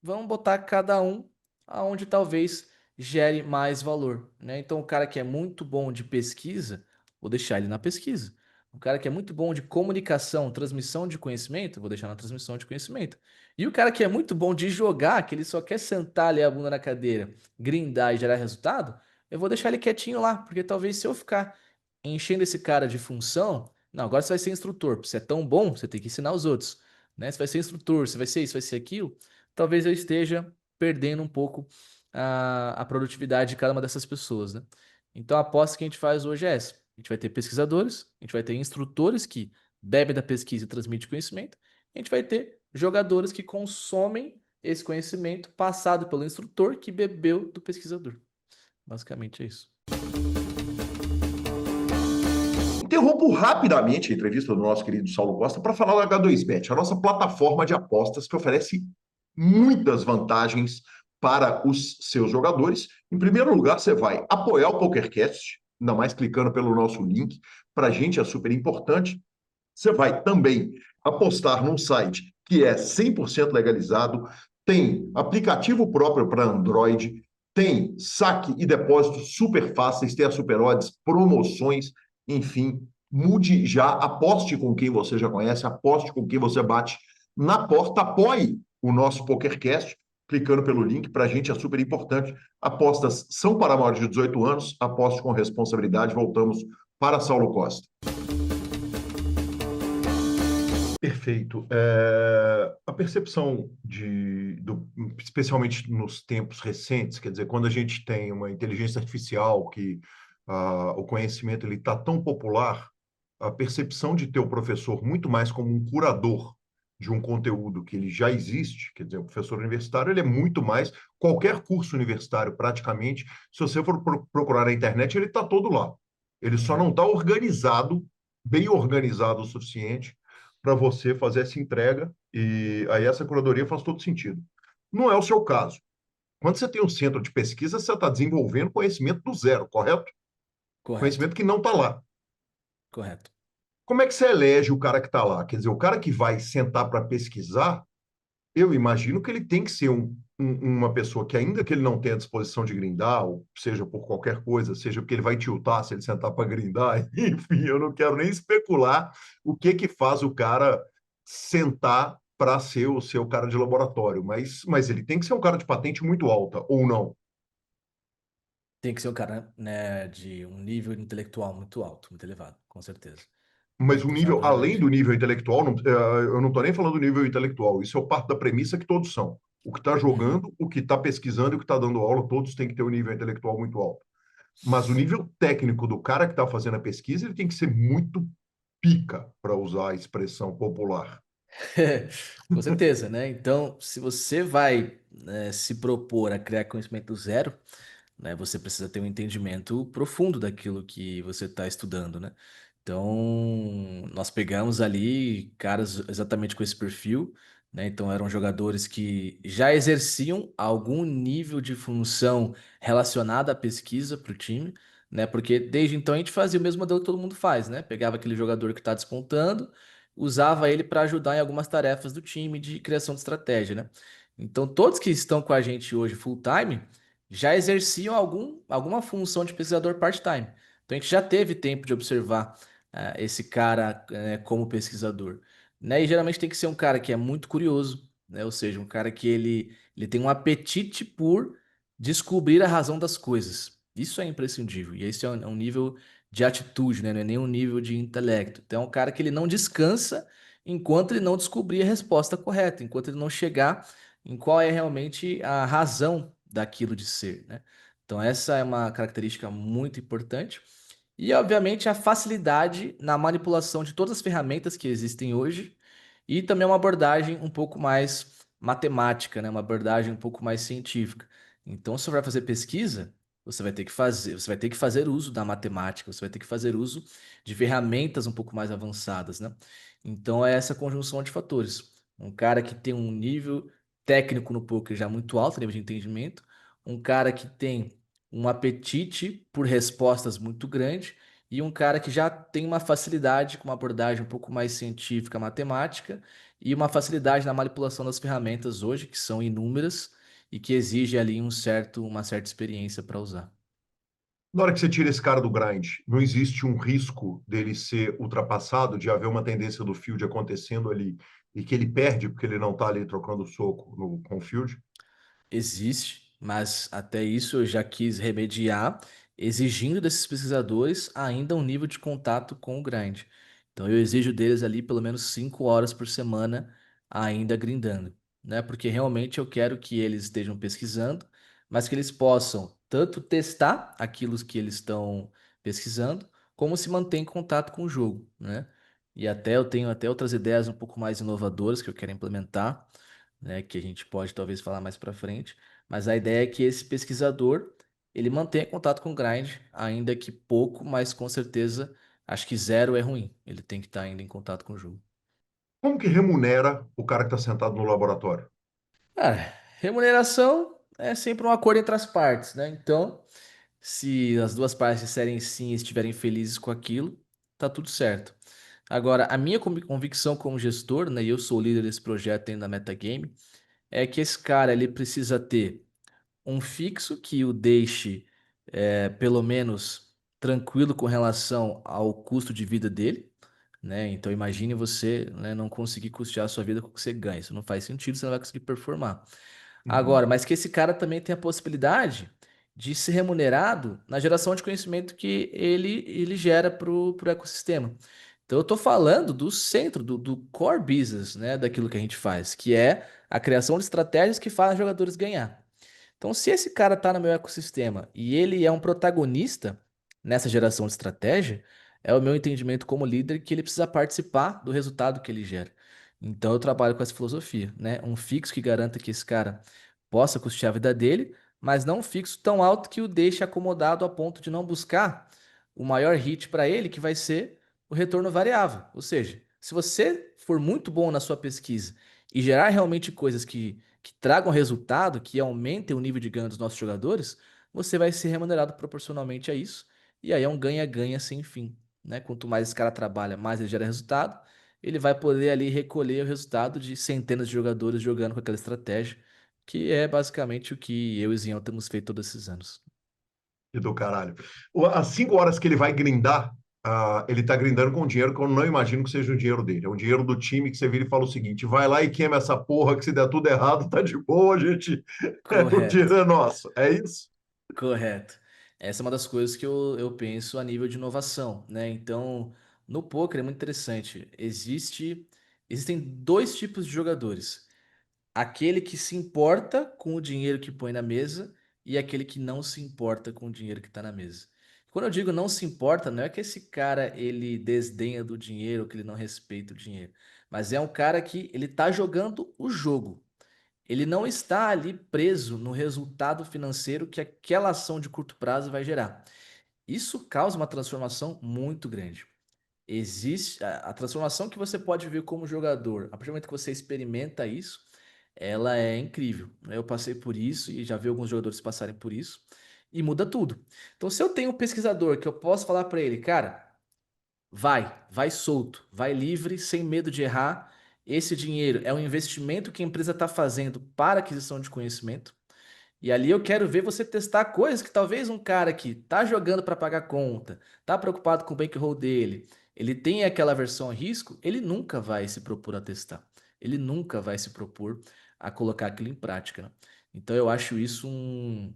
Speaker 3: vamos botar cada um aonde talvez gere mais valor, né? Então, o cara que é muito bom de pesquisa, vou deixar ele na pesquisa. O cara que é muito bom de comunicação, transmissão de conhecimento, vou deixar na transmissão de conhecimento. E o cara que é muito bom de jogar, que ele só quer sentar ali a bunda na cadeira, grindar e gerar resultado, eu vou deixar ele quietinho lá, porque talvez se eu ficar enchendo esse cara de função, não, agora você vai ser instrutor, você é tão bom, você tem que ensinar os outros, né? Você vai ser instrutor, você vai ser isso, vai ser aquilo, talvez eu esteja perdendo um pouco a produtividade de cada uma dessas pessoas, né? Então a aposta que a gente faz hoje é essa. A gente vai ter pesquisadores, a gente vai ter instrutores que bebem da pesquisa e transmitem conhecimento, a gente vai ter jogadores que consomem esse conhecimento passado pelo instrutor que bebeu do pesquisador. Basicamente é isso.
Speaker 1: Interrompo rapidamente a entrevista do nosso querido Saulo Costa para falar da H2Bet, a nossa plataforma de apostas que oferece muitas vantagens para os seus jogadores. Em primeiro lugar, você vai apoiar o PokerCast, ainda mais clicando pelo nosso link. Para a gente é super importante. Você vai também apostar num site que é 100% legalizado, tem aplicativo próprio para Android, tem saque e depósito super fáceis, tem a Super Odds, promoções, enfim, mude já, aposte com quem você já conhece, aposte com quem você bate na porta, apoie o nosso PokerCast, clicando pelo link, para a gente é super importante. Apostas são para maiores de 18 anos, aposte com responsabilidade. Voltamos para Saulo Costa. Perfeito. A percepção especialmente nos tempos recentes, quer dizer, quando a gente tem uma inteligência artificial que o conhecimento está tão popular, a percepção de ter o professor muito mais como um curador de um conteúdo que ele já existe, quer dizer, o professor universitário ele é muito mais, qualquer curso universitário praticamente, se você for procurar na internet, ele está todo lá. Ele só
Speaker 3: Uhum.
Speaker 1: não está organizado, bem organizado o suficiente para você fazer essa entrega, e aí essa curadoria faz todo sentido. Não é o seu caso. Quando você tem um centro de pesquisa, você está desenvolvendo conhecimento do zero, correto?
Speaker 3: Correto,
Speaker 1: Conhecimento que não está lá.
Speaker 3: correto.
Speaker 1: Como é que você elege o cara que está lá? Quer dizer, o cara que vai sentar para pesquisar, eu imagino que ele tem que ser uma pessoa que, ainda que ele não tenha disposição de grindar, ou seja por qualquer coisa, seja porque ele vai tiltar se ele sentar para grindar, enfim, eu não quero nem especular o que que faz o cara sentar para ser o seu cara de laboratório, mas ele tem que ser um cara de patente muito alta, ou não.
Speaker 3: Tem que ser um cara, né, de um nível intelectual muito alto, muito elevado, com certeza. Né,
Speaker 1: Mas um nível,
Speaker 3: pesquisador
Speaker 1: além do
Speaker 3: de...
Speaker 1: nível intelectual, eu não estou nem falando do nível intelectual, isso é parte da premissa que todos são. O que está
Speaker 3: Uhum.
Speaker 1: jogando, o que está pesquisando e o que está dando aula, todos têm que ter um nível intelectual muito alto. Mas o nível técnico do cara que está fazendo a pesquisa, ele tem que ser muito pica, para usar a expressão popular.
Speaker 3: Com certeza, né? Então, se você vai, né, se propor a criar conhecimento do zero, né, você precisa ter um entendimento profundo daquilo que você está estudando, né? Então, nós pegamos ali caras exatamente com esse perfil, né? Então, eram jogadores que já exerciam algum nível de função relacionada à pesquisa para o time, né? Porque desde então a gente fazia o mesmo modelo que todo mundo faz, né? Pegava aquele jogador que está despontando, usava ele para ajudar em algumas tarefas do time de criação de estratégia, né? Então, todos que estão com a gente hoje full time já exerciam alguma função de pesquisador part-time. Então a gente já teve tempo de observar esse cara como pesquisador. Né? E geralmente tem que ser um cara que é muito curioso, né? Ou seja, um cara que ele tem um apetite por descobrir a razão das coisas. Isso é imprescindível. E esse é um nível de atitude, né? Não é nem um nível de intelecto. Então é um cara que ele não descansa enquanto ele não descobrir a resposta correta, enquanto ele não chegar em qual é realmente a razão daquilo de ser, né? Então, essa é uma característica muito importante. E, obviamente, a facilidade na manipulação de todas as ferramentas que existem hoje e também uma abordagem um pouco mais matemática, né? Uma abordagem um pouco mais científica. Então, se você vai fazer pesquisa, você vai ter que fazer uso da matemática, você vai ter que fazer uso de ferramentas um pouco mais avançadas, né? Então, é essa conjunção de fatores. Um cara que tem um nível técnico no poker já muito alto, nível de entendimento, um cara que tem um apetite por respostas muito grande e um cara que já tem uma facilidade com uma abordagem um pouco mais científica, matemática e uma facilidade na manipulação das ferramentas hoje, que são inúmeras e que exige ali uma certa experiência para usar.
Speaker 1: Na hora que você tira esse cara do grind, não existe um risco dele ser ultrapassado, de haver uma tendência do field acontecendo ali e que ele perde porque ele não está ali trocando soco com o field?
Speaker 3: Existe, mas até isso eu já quis remediar, exigindo desses pesquisadores ainda um nível de contato com o grind. Então eu exijo deles ali pelo menos 5 horas por semana ainda grindando, né? Porque realmente eu quero que eles estejam pesquisando, mas que eles possam tanto testar aquilo que eles estão pesquisando, como se manter em contato com o jogo, né? E até eu tenho até outras ideias um pouco mais inovadoras que eu quero implementar, né, que a gente pode talvez falar mais para frente, mas a ideia é que esse pesquisador ele mantenha contato com o grind, ainda que pouco, mas com certeza acho que zero é ruim. Ele tem que estar ainda em contato com o jogo.
Speaker 1: Como que remunera o cara que está sentado no laboratório?
Speaker 3: Cara, remuneração é sempre um acordo entre as partes, né? Então, se as duas partes disserem sim e estiverem felizes com aquilo, tá tudo certo. Agora, a minha convicção como gestor, né, e eu sou o líder desse projeto dentro da Metagame, é que esse cara ele precisa ter um fixo que o deixe pelo menos tranquilo com relação ao custo de vida dele, né? Então imagine você, né, não conseguir custear a sua vida com o que você ganha. Isso não faz sentido, você não vai conseguir performar.
Speaker 1: Uhum.
Speaker 3: Agora, mas que esse cara também tem a possibilidade de ser remunerado na geração de conhecimento que ele gera para o ecossistema. Então eu estou falando do centro, do core business, né, daquilo que a gente faz, que é a criação de estratégias que fazem os jogadores ganhar. Então, se esse cara está no meu ecossistema e ele é um protagonista nessa geração de estratégia, é o meu entendimento como líder que ele precisa participar do resultado que ele gera. Então eu trabalho com essa filosofia, né? Um fixo que garanta que esse cara possa custear a vida dele, mas não um fixo tão alto que o deixe acomodado a ponto de não buscar o maior hit para ele, que vai ser o retorno variável. Ou seja, se você for muito bom na sua pesquisa e gerar realmente coisas que tragam resultado, que aumentem o nível de ganho dos nossos jogadores, você vai ser remunerado proporcionalmente a isso. E aí é um ganha-ganha sem fim, né? Quanto mais esse cara trabalha, mais ele gera resultado, ele vai poder ali recolher o resultado de centenas de jogadores jogando com aquela estratégia, que é basicamente o que eu e o Zinho temos feito todos esses anos.
Speaker 1: E do caralho. As 5 horas que ele vai grindar, ele tá grindando com dinheiro que eu não imagino que seja o dinheiro dele. É um dinheiro do time que você vira e fala o seguinte: vai lá e queima essa porra, que se der tudo errado, tá de boa, gente. O
Speaker 3: Correto,
Speaker 1: dinheiro é nosso. É isso?
Speaker 3: correto. Essa é uma das coisas que eu penso a nível de inovação, né? Então, no poker é muito interessante. Existem dois tipos de jogadores. Aquele que se importa com o dinheiro que põe na mesa e aquele que não se importa com o dinheiro que está na mesa. Quando eu digo não se importa, não é que esse cara ele desdenha do dinheiro, que ele não respeita o dinheiro, mas é um cara que ele está jogando o jogo. Ele não está ali preso no resultado financeiro que aquela ação de curto prazo vai gerar. Isso causa uma transformação muito grande. Existe a transformação que você pode ver como jogador, a partir do momento que você experimenta isso, ela é incrível, né? Eu passei por isso e já vi alguns jogadores passarem por isso e muda tudo. Então, se eu tenho um pesquisador que eu posso falar para ele, cara, vai solto, vai livre, sem medo de errar. Esse dinheiro é um investimento que a empresa está fazendo para aquisição de conhecimento. E ali eu quero ver você testar coisas que talvez um cara que tá jogando para pagar conta, tá preocupado com o bankroll dele, ele tem aquela versão a risco, ele nunca vai se propor a testar. Ele nunca vai se propor a colocar aquilo em prática, né? Então eu acho isso um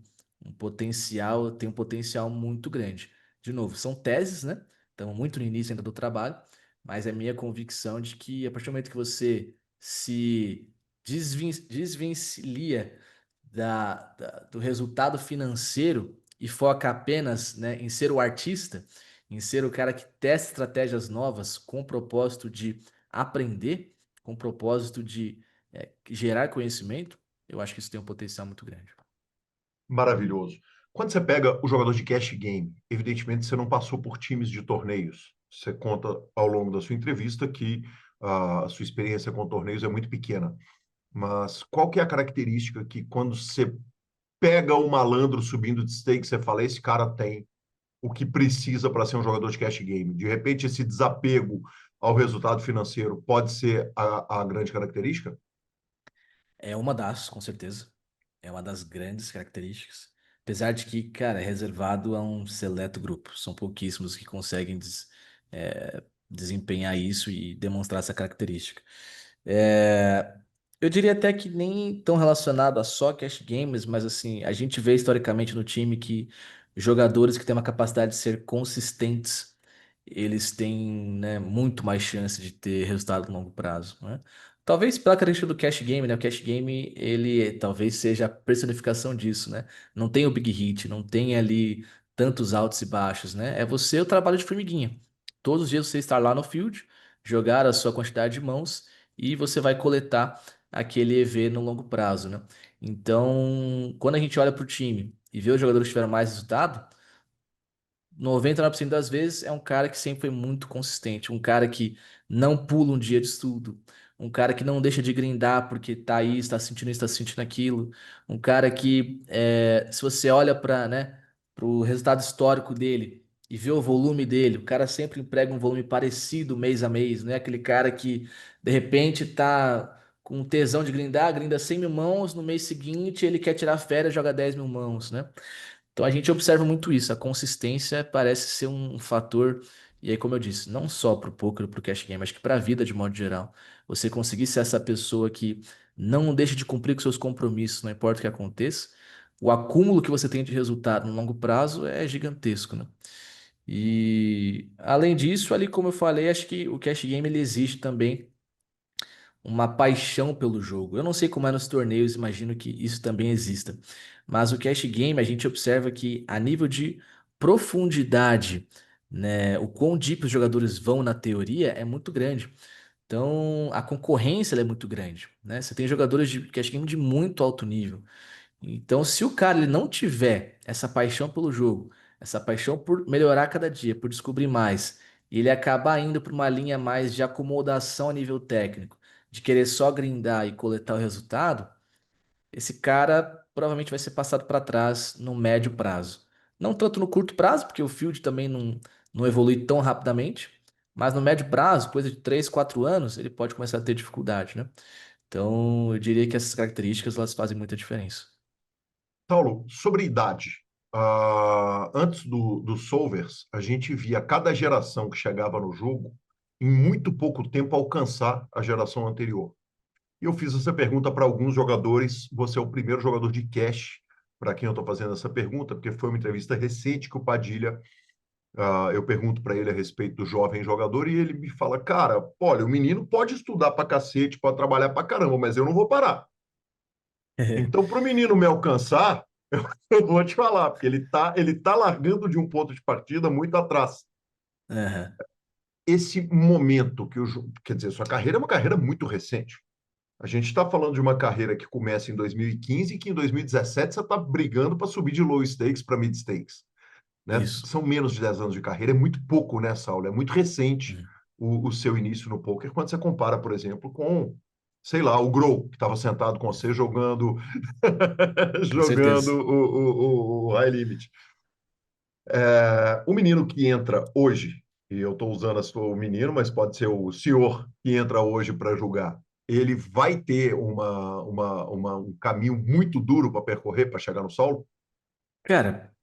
Speaker 3: potencial, tem um potencial muito grande. De novo, são teses, né? Estamos muito no início ainda do trabalho, mas é minha convicção de que a partir do momento que você se desvencilha do resultado financeiro e foca apenas, né, em ser o artista, em ser o cara que testa estratégias novas com o propósito de aprender, com o propósito de gerar conhecimento, eu acho que isso tem um potencial muito grande.
Speaker 1: Maravilhoso. Quando você pega o jogador de cash game, evidentemente você não passou por times de torneios. Você conta ao longo da sua entrevista que a sua experiência com torneios é muito pequena. Mas qual que é a característica que quando você pega o malandro subindo de stake, você fala, esse cara tem o que precisa para ser um jogador de cash game? De repente, esse desapego ao resultado financeiro pode ser a grande característica?
Speaker 3: É uma das, com certeza. É uma das grandes características. Apesar de que, cara, é reservado a um seleto grupo. São pouquíssimos que conseguem desempenhar isso e demonstrar essa característica. É, eu diria até que nem tão relacionado a só cash games, mas assim, a gente vê historicamente no time que jogadores que têm uma capacidade de ser consistentes, eles têm, né, muito mais chance de ter resultado no longo prazo, né? Talvez pela característica do cash game, né? O cash game, ele talvez seja a personificação disso, né? Não tem o big hit, não tem ali tantos altos e baixos, né? É você o trabalho de formiguinha. Todos os dias você estar lá no field, jogar a sua quantidade de mãos e você vai coletar aquele EV no longo prazo, né? Então, quando a gente olha para o time e vê os jogadores que tiveram mais resultado, 99% das vezes é um cara que sempre foi muito consistente, um cara que não pula um dia de estudo, um cara que não deixa de grindar porque tá aí, está sentindo isso, está sentindo aquilo, um cara que, se você olha para, né, o resultado histórico dele e vê o volume dele, o cara sempre emprega um volume parecido mês a mês, não é aquele cara que de repente tá com tesão de grindar, grinda 100 mil mãos, no mês seguinte ele quer tirar férias, joga 10 mil mãos, né? Então a gente observa muito isso, a consistência parece ser um fator, e aí como eu disse, não só para o poker, para o cash game, mas que para a vida de modo geral. Você conseguir ser essa pessoa que não deixa de cumprir com seus compromissos, não importa o que aconteça, o acúmulo que você tem de resultado no longo prazo é gigantesco, né? E além disso, ali como eu falei, acho que o cash game ele existe também uma paixão pelo jogo. Eu não sei como é nos torneios, imagino que isso também exista. Mas o cash game, a gente observa que a nível de profundidade, né, o quão deep os jogadores vão na teoria é muito grande. Então, a concorrência ela é muito grande, né? Você tem jogadores de cash game de muito alto nível. Então, se o cara ele não tiver essa paixão pelo jogo, essa paixão por melhorar a cada dia, por descobrir mais, e ele acaba indo para uma linha mais de acomodação a nível técnico, de querer só grindar e coletar o resultado, esse cara provavelmente vai ser passado para trás no médio prazo. Não tanto no curto prazo, porque o field também não evolui tão rapidamente, mas no médio prazo, coisa de 3, 4 anos, ele pode começar a ter dificuldade, né? Então, eu diria que essas características elas fazem muita diferença.
Speaker 1: Paulo, sobre idade. Antes do Solvers, a gente via cada geração que chegava no jogo, em muito pouco tempo, alcançar a geração anterior. E eu fiz essa pergunta para alguns jogadores. Você é o primeiro jogador de cash para quem eu estou fazendo essa pergunta, porque foi uma entrevista recente que o Padilha, eu pergunto para ele a respeito do jovem jogador e ele me fala, cara, olha, o menino pode estudar para cacete, pode trabalhar para caramba, mas eu não vou parar. Então, para o menino me alcançar, eu vou te falar, porque ele tá largando de um ponto de partida muito atrás.
Speaker 3: Aham.
Speaker 1: Esse momento quer dizer, sua carreira é uma carreira muito recente. A gente está falando de uma carreira que começa em 2015 e que em 2017 você está brigando para subir de low stakes para mid stakes, né?
Speaker 3: Isso.
Speaker 1: São menos de 10 anos de carreira, é muito pouco, né, Saulo? É muito recente
Speaker 3: Uhum.
Speaker 1: o seu início no poker quando você compara, por exemplo, com, sei lá, o Grow, que estava sentado com você jogando
Speaker 3: Com
Speaker 1: jogando
Speaker 3: certeza.
Speaker 1: o High Limit. O menino que entra hoje, e eu estou usando o menino, mas pode ser o senhor que entra hoje para julgar, ele vai ter um caminho muito duro para percorrer para chegar no solo?
Speaker 3: Cara,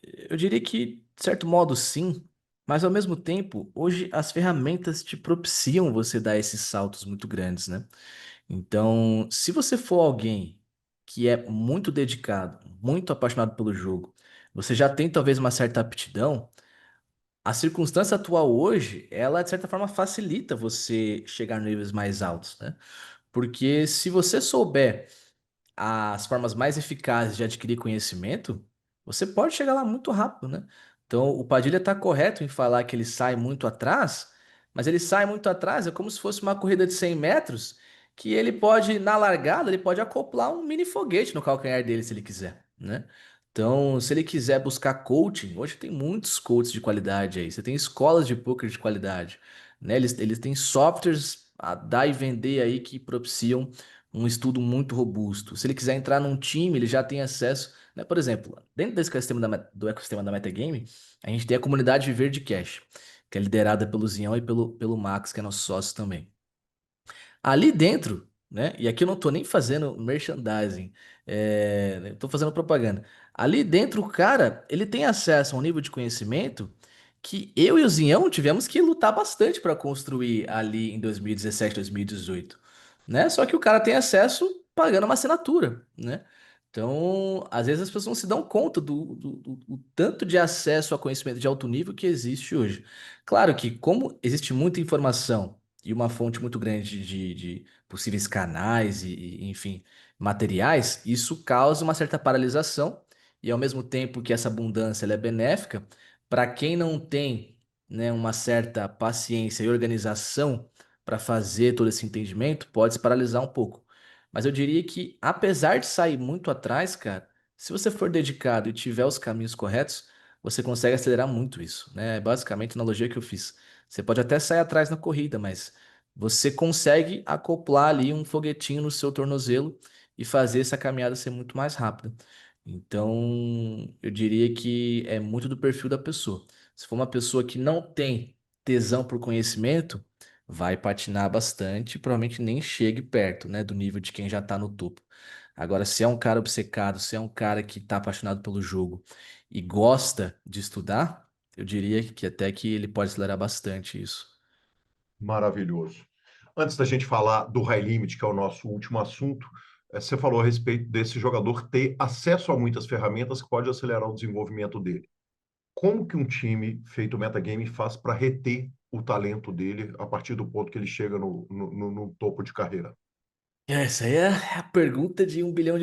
Speaker 3: eu diria que, de certo modo, sim, mas ao mesmo tempo, hoje as ferramentas te propiciam você dar esses saltos muito grandes, né? Então, se você for alguém que é muito dedicado, muito apaixonado pelo jogo, você já tem talvez uma certa aptidão, a circunstância atual hoje, ela de certa forma facilita você chegar em níveis mais altos, né? Porque se você souber as formas mais eficazes de adquirir conhecimento, você pode chegar lá muito rápido, né? Então, o Padilha está correto em falar que ele sai muito atrás, mas ele sai muito atrás, é como se fosse uma corrida de 100 metros, que ele pode, na largada, ele pode acoplar um mini foguete no calcanhar dele, se ele quiser, né? Então, se ele quiser buscar coaching, hoje tem muitos coaches de qualidade aí, você tem escolas de poker de qualidade, né? Eles têm softwares a dar e vender aí que propiciam um estudo muito robusto. Se ele quiser entrar num time, ele já tem acesso, né? Por exemplo, dentro desse ecossistema do ecossistema da Metagame, a gente tem a comunidade Viver de Cash, que é liderada pelo Zinhão e pelo Max, que é nosso sócio também. Ali dentro, né? E aqui eu não tô nem fazendo merchandising, eu tô fazendo propaganda. Ali dentro, o cara, ele tem acesso a um nível de conhecimento que eu e o Zinhão tivemos que lutar bastante para construir ali em 2017, 2018, né? Só que o cara tem acesso pagando uma assinatura, né? Então, às vezes as pessoas não se dão conta do tanto de acesso a conhecimento de alto nível que existe hoje. Claro que, como existe muita informação e uma fonte muito grande de possíveis canais enfim, materiais, isso causa uma certa paralisação e ao mesmo tempo que essa abundância ela é benéfica, para quem não tem, né, uma certa paciência e organização para fazer todo esse entendimento, pode se paralisar um pouco. Mas eu diria que, apesar de sair muito atrás, cara, se você for dedicado e tiver os caminhos corretos, você consegue acelerar muito isso, né? É basicamente a analogia que eu fiz. Você pode até sair atrás na corrida, mas você consegue acoplar ali um foguetinho no seu tornozelo e fazer essa caminhada ser muito mais rápida. Então, eu diria que é muito do perfil da pessoa. Se for uma pessoa que não tem tesão por conhecimento, vai patinar bastante, e provavelmente nem chegue perto, né, do nível de quem já está no topo. Agora, se é um cara obcecado, se é um cara que está apaixonado pelo jogo e gosta de estudar, eu diria que até que ele pode acelerar bastante isso.
Speaker 1: Maravilhoso. Antes da gente falar do High Limit, que é o nosso último assunto, você falou a respeito desse jogador ter acesso a muitas ferramentas que pode acelerar o desenvolvimento dele. Como que um time feito metagame faz para reter o talento dele a partir do ponto que ele chega no topo de carreira?
Speaker 3: Essa aí é a pergunta de US$ 1 bilhão.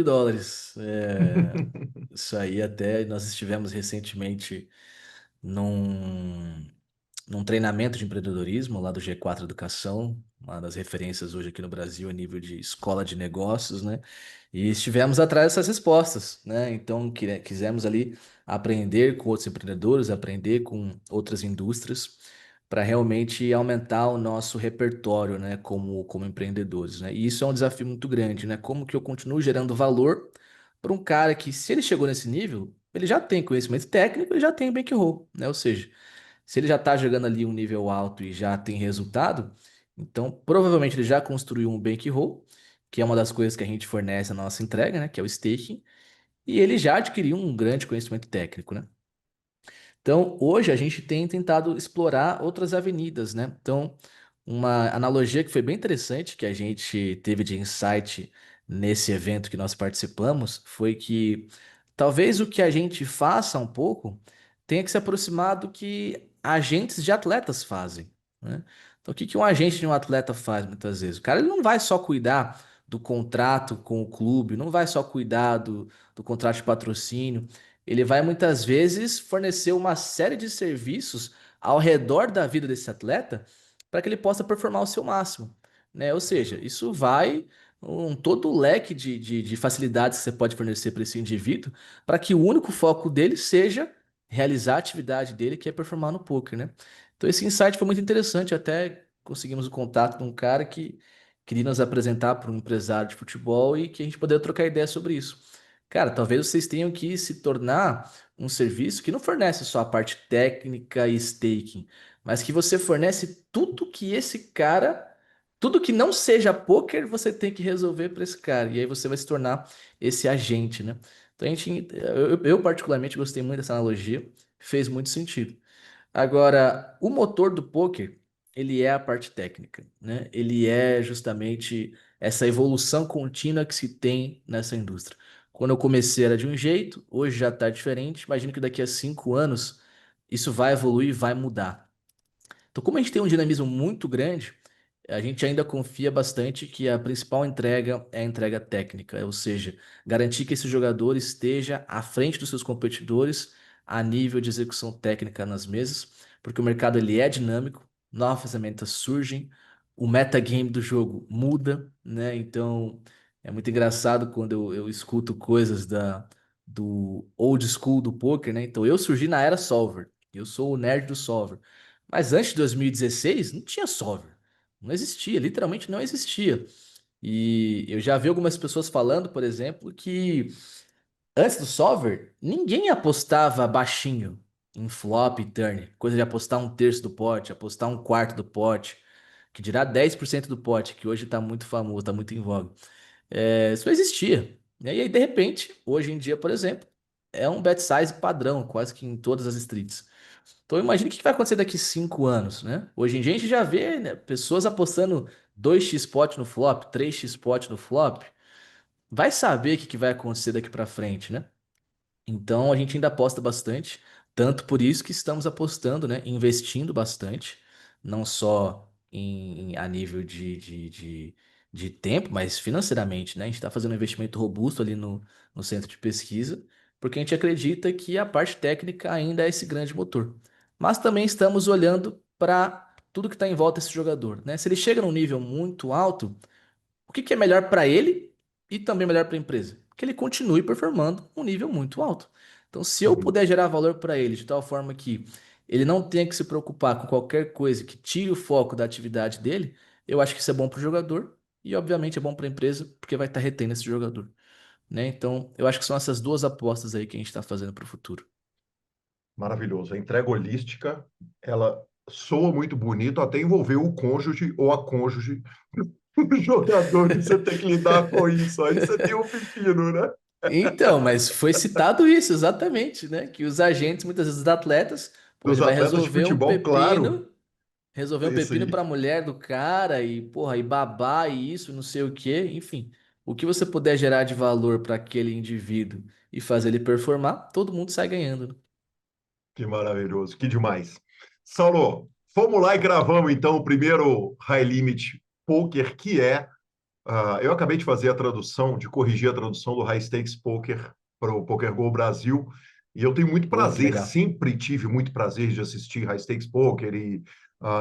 Speaker 3: Isso aí até nós estivemos recentemente num, num treinamento de empreendedorismo lá do G4 Educação, uma das referências hoje aqui no Brasil a nível de escola de negócios, né? E estivemos atrás dessas respostas, né? Então, quisemos ali aprender com outros empreendedores, aprender com outras indústrias, para realmente aumentar o nosso repertório, né? Como empreendedores, né? E isso é um desafio muito grande, né? Como que eu continuo gerando valor para um cara que, se ele chegou nesse nível, ele já tem conhecimento técnico, ele já tem bankroll, né? Ou seja, se ele já está jogando ali um nível alto e já tem resultado, então provavelmente ele já construiu um bankroll, que é uma das coisas que a gente fornece na nossa entrega, né? Que é o staking, e ele já adquiriu um grande conhecimento técnico, né? Então, hoje a gente tem tentado explorar outras avenidas, né? Então, uma analogia que foi bem interessante que a gente teve de insight nesse evento que nós participamos foi que talvez o que a gente faça um pouco tenha que se aproximar do que agentes de atletas fazem, né? Então, o que que um agente de um atleta faz muitas vezes? O cara ele não vai só cuidar do contrato com o clube, não vai só cuidar do contrato de patrocínio, ele vai muitas vezes fornecer uma série de serviços ao redor da vida desse atleta para que ele possa performar o seu máximo, né? Ou seja, isso vai todo o leque de facilidades que você pode fornecer para esse indivíduo para que o único foco dele seja realizar a atividade dele, que é performar no poker, né? Então esse insight foi muito interessante, até conseguimos o contato de um cara que queria nos apresentar para um empresário de futebol e que a gente poderia trocar ideia sobre isso. Cara, talvez vocês tenham que se tornar um serviço que não fornece só a parte técnica e staking, mas que você fornece tudo que esse cara, tudo que não seja poker, você tem que resolver para esse cara. E aí você vai se tornar esse agente, né? Então eu particularmente gostei muito dessa analogia, fez muito sentido. Agora, o motor do poker, ele é a parte técnica, né? Ele é justamente essa evolução contínua que se tem nessa indústria. Quando eu comecei era de um jeito, hoje já está diferente. Imagino que daqui a 5 anos isso vai evoluir e vai mudar. Então, como a gente tem um dinamismo muito grande, a gente ainda confia bastante que a principal entrega é a entrega técnica, ou seja, garantir que esse jogador esteja à frente dos seus competidores a nível de execução técnica nas mesas, porque o mercado ele é dinâmico, novas ferramentas surgem, o metagame do jogo muda, né? Então é muito engraçado quando eu escuto coisas do old school do poker, né? Então eu surgi na era solver, eu sou o nerd do solver. Mas antes de 2016, não tinha solver. Não existia, literalmente não existia. E eu já vi algumas pessoas falando, por exemplo, que antes do solver, ninguém apostava baixinho em flop e turn. Coisa de apostar um terço do pote, apostar um quarto do pote, que dirá 10% do pote, que hoje está muito famoso, está muito em voga. Isso não existia. E aí, de repente, hoje em dia, por exemplo, é um bet size padrão, quase que em todas as streets. Então imagina o que vai acontecer daqui 5 anos, né? Hoje em dia a gente já vê, né, pessoas apostando 2x pot no flop, 3x pot no flop. Vai saber o que vai acontecer daqui para frente, né? Então a gente ainda aposta bastante, tanto por isso que estamos apostando, né? Investindo bastante, não só a nível de tempo, mas financeiramente, né? A gente está fazendo um investimento robusto ali no centro de pesquisa, porque a gente acredita que a parte técnica ainda é esse grande motor. Mas também estamos olhando para tudo que está em volta desse jogador, né? Se ele chega num nível muito alto, o que que é melhor para ele e também melhor para a empresa? Que ele continue performando um nível muito alto. Então, se eu
Speaker 1: Uhum.
Speaker 3: puder gerar valor para ele de tal forma que ele não tenha que se preocupar com qualquer coisa que tire o foco da atividade dele, eu acho que isso é bom para o jogador e, obviamente, é bom para a empresa porque vai estar retendo esse jogador, né? Então, eu acho que são essas duas apostas aí que a gente está fazendo para o futuro.
Speaker 1: Maravilhoso. A entrega holística, ela soa muito bonito até envolver o cônjuge ou a cônjuge do jogador, e você tem que lidar com isso. Aí você tem um pepino, né?
Speaker 3: Então, mas foi citado isso exatamente, né? Que os agentes, muitas vezes, os atletas, pô, ele
Speaker 1: Dos
Speaker 3: vai
Speaker 1: atletas de
Speaker 3: resolver um
Speaker 1: futebol, claro.
Speaker 3: resolver um
Speaker 1: É isso
Speaker 3: pepino
Speaker 1: aí.
Speaker 3: para a mulher do cara e, porra, e babar e isso, não sei o quê, enfim. O que você puder gerar de valor para aquele indivíduo e fazer ele performar, todo mundo sai ganhando, né?
Speaker 1: Que maravilhoso, que demais. Saulo, vamos lá e gravamos então o primeiro High Limit Poker, que é. Eu acabei de fazer a tradução, de corrigir a tradução do High Stakes Poker para o Poker Go Brasil. E eu tenho muito
Speaker 3: Pô, que
Speaker 1: prazer,
Speaker 3: legal.
Speaker 1: sempre tive muito prazer de assistir High Stakes Poker e,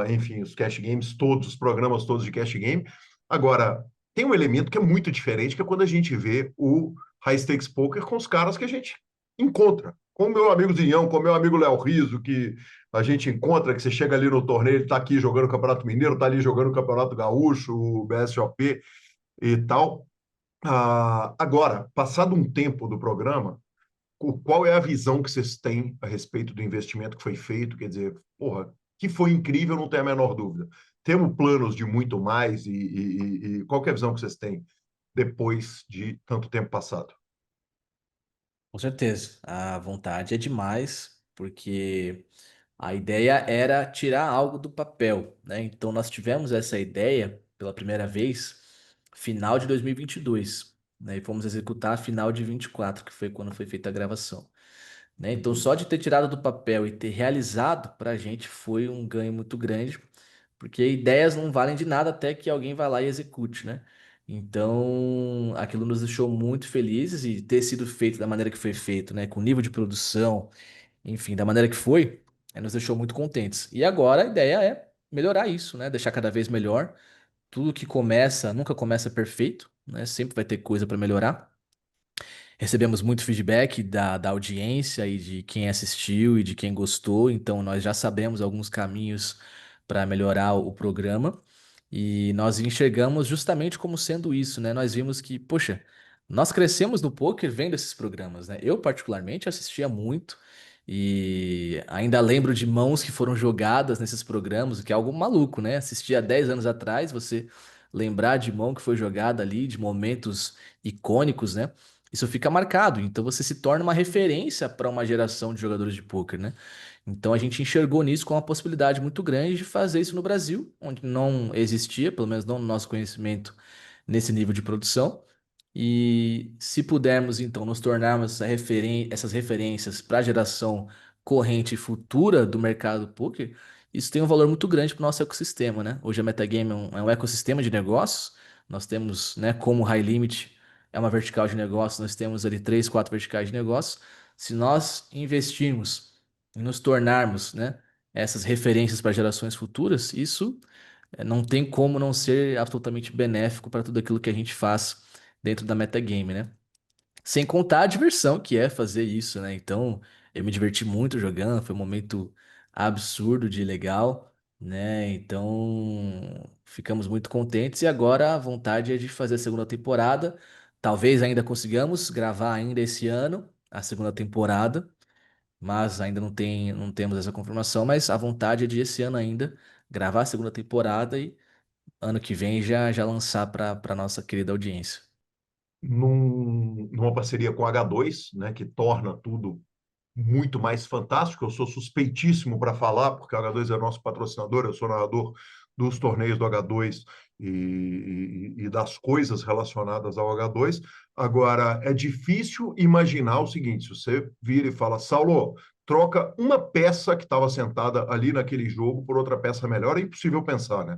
Speaker 1: enfim, os cash games todos, os programas todos de cash game. Agora, tem um elemento que é muito diferente, que é quando a gente vê o High Stakes Poker com os caras que a gente encontra. Com o meu amigo Zinhão, com o meu amigo Léo Riso, que a gente encontra, que você chega ali no torneio, ele está aqui jogando o Campeonato Mineiro, está ali jogando o Campeonato Gaúcho, o BSOP e tal. Agora, passado um tempo do programa, qual é a visão que vocês têm a respeito do investimento que foi feito? Quer dizer, porra, que foi incrível, não tem a menor dúvida. Temos planos de muito mais e qual que é a visão que vocês têm depois de tanto tempo passado?
Speaker 3: Com certeza. A vontade é demais, porque a ideia era tirar algo do papel, né? Então nós tivemos essa ideia pela primeira vez final de 2022, né? E fomos executar a final de 24, que foi quando foi feita a gravação, né? Então
Speaker 1: Uhum.
Speaker 3: só de ter tirado do papel e ter realizado para a gente foi um ganho muito grande, porque ideias não valem de nada até que alguém vá lá e execute, né? Então, aquilo nos deixou muito felizes e ter sido feito da maneira que foi feito, né? Com nível de produção, enfim, da maneira que foi, nos deixou muito contentes. E agora a ideia é melhorar isso, né? Deixar cada vez melhor. Tudo que começa, nunca começa perfeito, né? Sempre vai ter coisa para melhorar. Recebemos muito feedback da audiência e de quem assistiu e de quem gostou, então nós já sabemos alguns caminhos para melhorar o programa e nós enxergamos justamente como sendo isso, né? Nós vimos que, poxa, nós crescemos no poker vendo esses programas, né? Eu, particularmente, assistia muito e ainda lembro de mãos que foram jogadas nesses programas, o que é algo maluco, né? Assistia há 10 anos atrás, você lembrar de mão que foi jogada ali, de momentos icônicos, né? Isso fica marcado, então você se torna uma referência para uma geração de jogadores de pôquer, né? Então a gente enxergou nisso com uma possibilidade muito grande de fazer isso no Brasil, onde não existia, pelo menos não no nosso conhecimento, nesse nível de produção. E se pudermos, então, nos tornarmos essas referências para a geração corrente e futura do mercado poker, isso tem um valor muito grande para o nosso ecossistema, né? Hoje a Metagame é um ecossistema de negócios. Nós temos, né, como High Limit é uma vertical de negócios, nós temos ali três, quatro verticais de negócios. Se nós investirmos em nos tornarmos, né, essas referências para gerações futuras, isso não tem como não ser absolutamente benéfico para tudo aquilo que a gente faz dentro da metagame, né? Sem contar a diversão que é fazer isso, né? Então, eu me diverti muito jogando, foi um momento absurdo de legal, né? Então, ficamos muito contentes e agora a vontade é de fazer a segunda temporada. Talvez ainda consigamos gravar ainda esse ano a segunda temporada, mas ainda não temos essa confirmação, mas a vontade é de esse ano ainda gravar a segunda temporada e ano que vem já lançar para nossa querida audiência.
Speaker 1: Numa parceria com a H2, né, que torna tudo muito mais fantástico. Eu sou suspeitíssimo para falar, porque o H2 é nosso patrocinador, eu sou narrador dos torneios do H2 e das coisas relacionadas ao H2. Agora, é difícil imaginar o seguinte: se você vira e fala, Saulo, troca uma peça que estava sentada ali naquele jogo por outra peça melhor, é impossível pensar, né?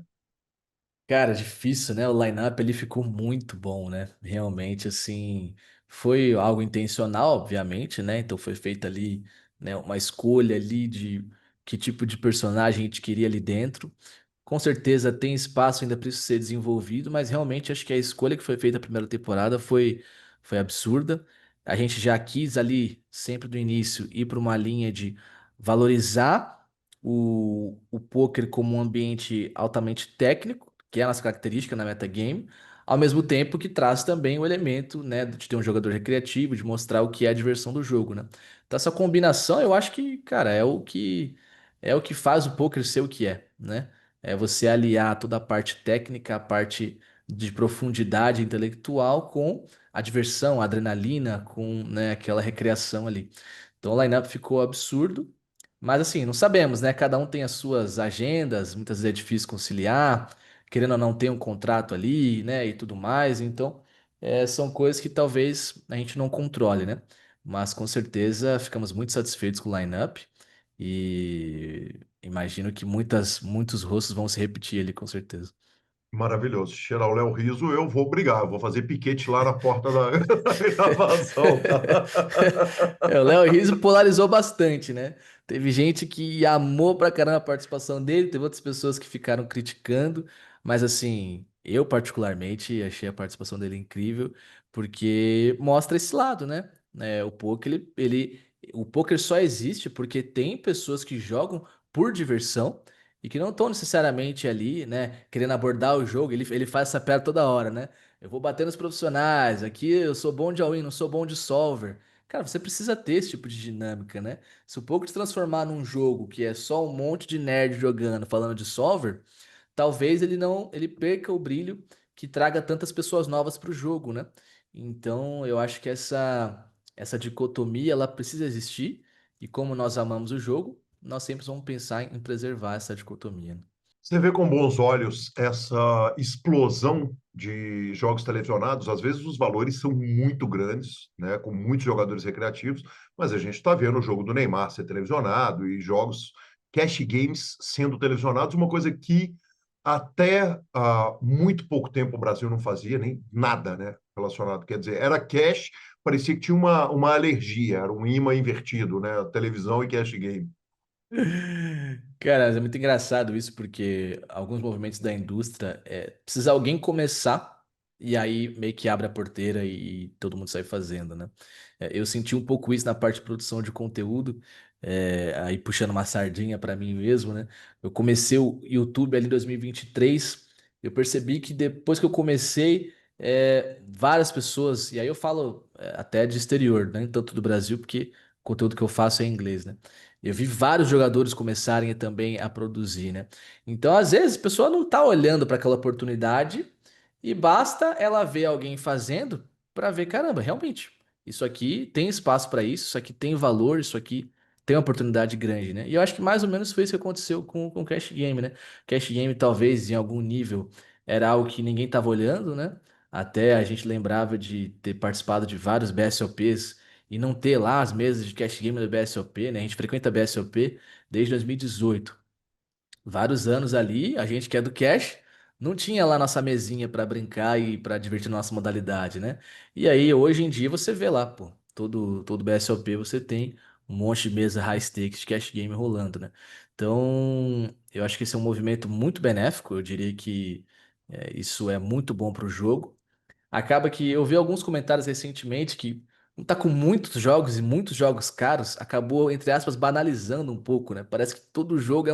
Speaker 3: Cara, difícil, né? O line-up ele ficou muito bom, né? Realmente, assim, foi algo intencional, obviamente, né? Então foi feita ali, né, uma escolha ali de que tipo de personagem a gente queria ali dentro. Com certeza tem espaço ainda para isso ser desenvolvido, mas realmente acho que a escolha que foi feita na primeira temporada foi absurda. A gente já quis ali, sempre do início, ir para uma linha de valorizar o poker como um ambiente altamente técnico, que é a nossa característica na metagame, ao mesmo tempo que traz também o elemento, né, de ter um jogador recreativo, de mostrar o que é a diversão do jogo, né? Então essa combinação eu acho que, cara, é o que faz o poker ser o que é, né? É você aliar toda a parte técnica, a parte de profundidade intelectual com a diversão, a adrenalina, com, né, aquela recreação ali. Então o lineup ficou absurdo, mas assim, não sabemos, né? Cada um tem as suas agendas, muitas vezes é difícil conciliar, querendo ou não ter um contrato ali, né, e tudo mais. Então, são coisas que talvez a gente não controle, né? Mas com certeza ficamos muito satisfeitos com o lineup. E imagino que muitos rostos vão se repetir ali, com certeza.
Speaker 1: Maravilhoso. Cheirar o Léo Riso, eu vou brigar. Eu vou fazer piquete lá na porta da, da gravação, tá?
Speaker 3: O Léo Rizzo polarizou bastante, né? Teve gente que amou pra caramba a participação dele, teve outras pessoas que ficaram criticando, mas assim, eu particularmente achei a participação dele incrível, porque mostra esse lado, né? O poker, o poker só existe porque tem pessoas que jogam por diversão e que não estão necessariamente ali, né, querendo abordar o jogo. Ele faz essa piada toda hora, né? Eu vou bater nos profissionais, aqui eu sou bom de all-in, não sou bom de solver. Cara, você precisa ter esse tipo de dinâmica, né? Se o poker se transformar num jogo que é só um monte de nerd jogando, falando de solver, talvez ele perca o brilho que traga tantas pessoas novas para o jogo, né? Então, eu acho que essa dicotomia ela precisa existir e como nós amamos o jogo, nós sempre vamos pensar em preservar essa dicotomia, né?
Speaker 1: Você vê com bons olhos essa explosão de jogos televisionados. Às vezes os valores são muito grandes, né, com muitos jogadores recreativos, mas a gente está vendo o jogo do Neymar ser televisionado e jogos cash games sendo televisionados, uma coisa que até muito pouco tempo o Brasil não fazia nem nada, né, relacionado. Quer dizer, era cash, parecia que tinha uma alergia, era um imã invertido, né, televisão e cash game.
Speaker 3: Cara, é muito engraçado isso, porque alguns movimentos da indústria precisa alguém começar e aí meio que abre a porteira e todo mundo sai fazendo, né? Eu senti um pouco isso na parte de produção de conteúdo, aí puxando uma sardinha pra mim mesmo, né? Eu comecei o YouTube ali em 2023, eu percebi que depois que eu comecei, várias pessoas, e aí eu falo até de exterior, né? Tanto do Brasil, porque o conteúdo que eu faço é em inglês, né? Eu vi vários jogadores começarem também a produzir, né? Então, às vezes, a pessoa não tá olhando para aquela oportunidade e basta ela ver alguém fazendo para ver, caramba, realmente, isso aqui tem espaço para isso aqui tem valor, isso aqui tem uma oportunidade grande, né? E eu acho que mais ou menos foi isso que aconteceu com o Cash Game, né? Cash Game, talvez, em algum nível, era algo que ninguém tava olhando, né? Até a gente lembrava de ter participado de vários BSOPs e não ter lá as mesas de cash game do BSOP, né? A gente frequenta BSOP desde 2018. Vários anos ali, a gente que é do cash, não tinha lá nossa mesinha para brincar e para divertir nossa modalidade, né? E aí, hoje em dia, você vê lá, pô, todo BSOP você tem um monte de mesa high stakes de cash game rolando, né? Então, eu acho que esse é um movimento muito benéfico, eu diria que isso é muito bom para o jogo. Acaba que eu vi alguns comentários recentemente que não tá com muitos jogos e muitos jogos caros, acabou, entre aspas, banalizando um pouco, né? Parece que todo jogo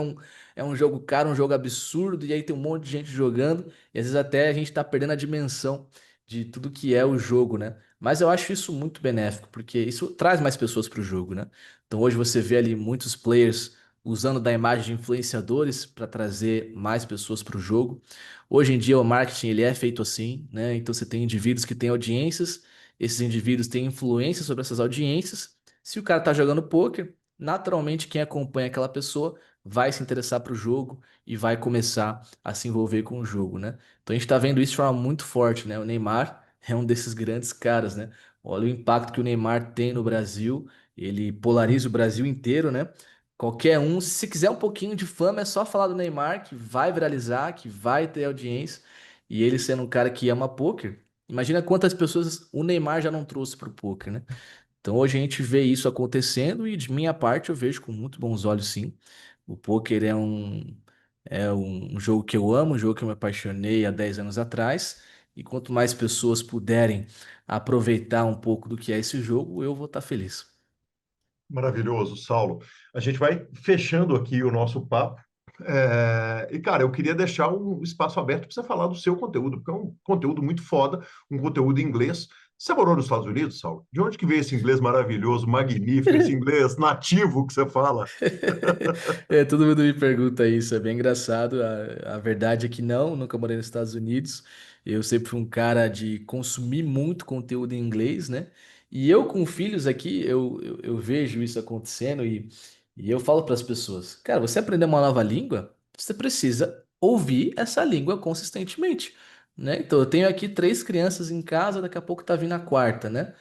Speaker 3: é um jogo caro, um jogo absurdo, e aí tem um monte de gente jogando, e às vezes até a gente tá perdendo a dimensão de tudo que é o jogo, né? Mas eu acho isso muito benéfico, porque isso traz mais pessoas pro jogo, né? Então hoje você vê ali muitos players usando da imagem de influenciadores para trazer mais pessoas para o jogo. Hoje em dia o marketing ele é feito assim, né? Então você tem indivíduos que têm audiências, esses indivíduos têm influência sobre essas audiências. Se o cara tá jogando poker, naturalmente quem acompanha aquela pessoa vai se interessar para o jogo e vai começar a se envolver com o jogo, né? Então a gente tá vendo isso de forma muito forte, né? O Neymar é um desses grandes caras, né? Olha o impacto que o Neymar tem no Brasil, ele polariza o Brasil inteiro, né? Qualquer um, se quiser um pouquinho de fama, é só falar do Neymar, que vai viralizar, que vai ter audiência. E ele sendo um cara que ama poker, imagina quantas pessoas o Neymar já não trouxe pro poker, né? Então hoje a gente vê isso acontecendo e de minha parte eu vejo com muito bons olhos, sim. O poker é um jogo que eu amo, um jogo que eu me apaixonei há 10 anos atrás. E quanto mais pessoas puderem aproveitar um pouco do que é esse jogo, eu vou estar feliz.
Speaker 1: Maravilhoso, Saulo. A gente vai fechando aqui o nosso papo. E, cara, eu queria deixar um espaço aberto para você falar do seu conteúdo, porque é um conteúdo muito foda, um conteúdo em inglês. Você morou nos Estados Unidos, Saulo? De onde que veio esse inglês maravilhoso, magnífico, esse inglês nativo que você fala?
Speaker 3: Todo mundo me pergunta isso, é bem engraçado. A verdade é que não, nunca morei nos Estados Unidos. Eu sempre fui um cara de consumir muito conteúdo em inglês, né? E eu com filhos aqui, eu vejo isso acontecendo e eu falo para as pessoas, cara, você aprender uma nova língua, você precisa ouvir essa língua consistentemente, né? Então eu tenho aqui três crianças em casa, daqui a pouco tá vindo a quarta, né?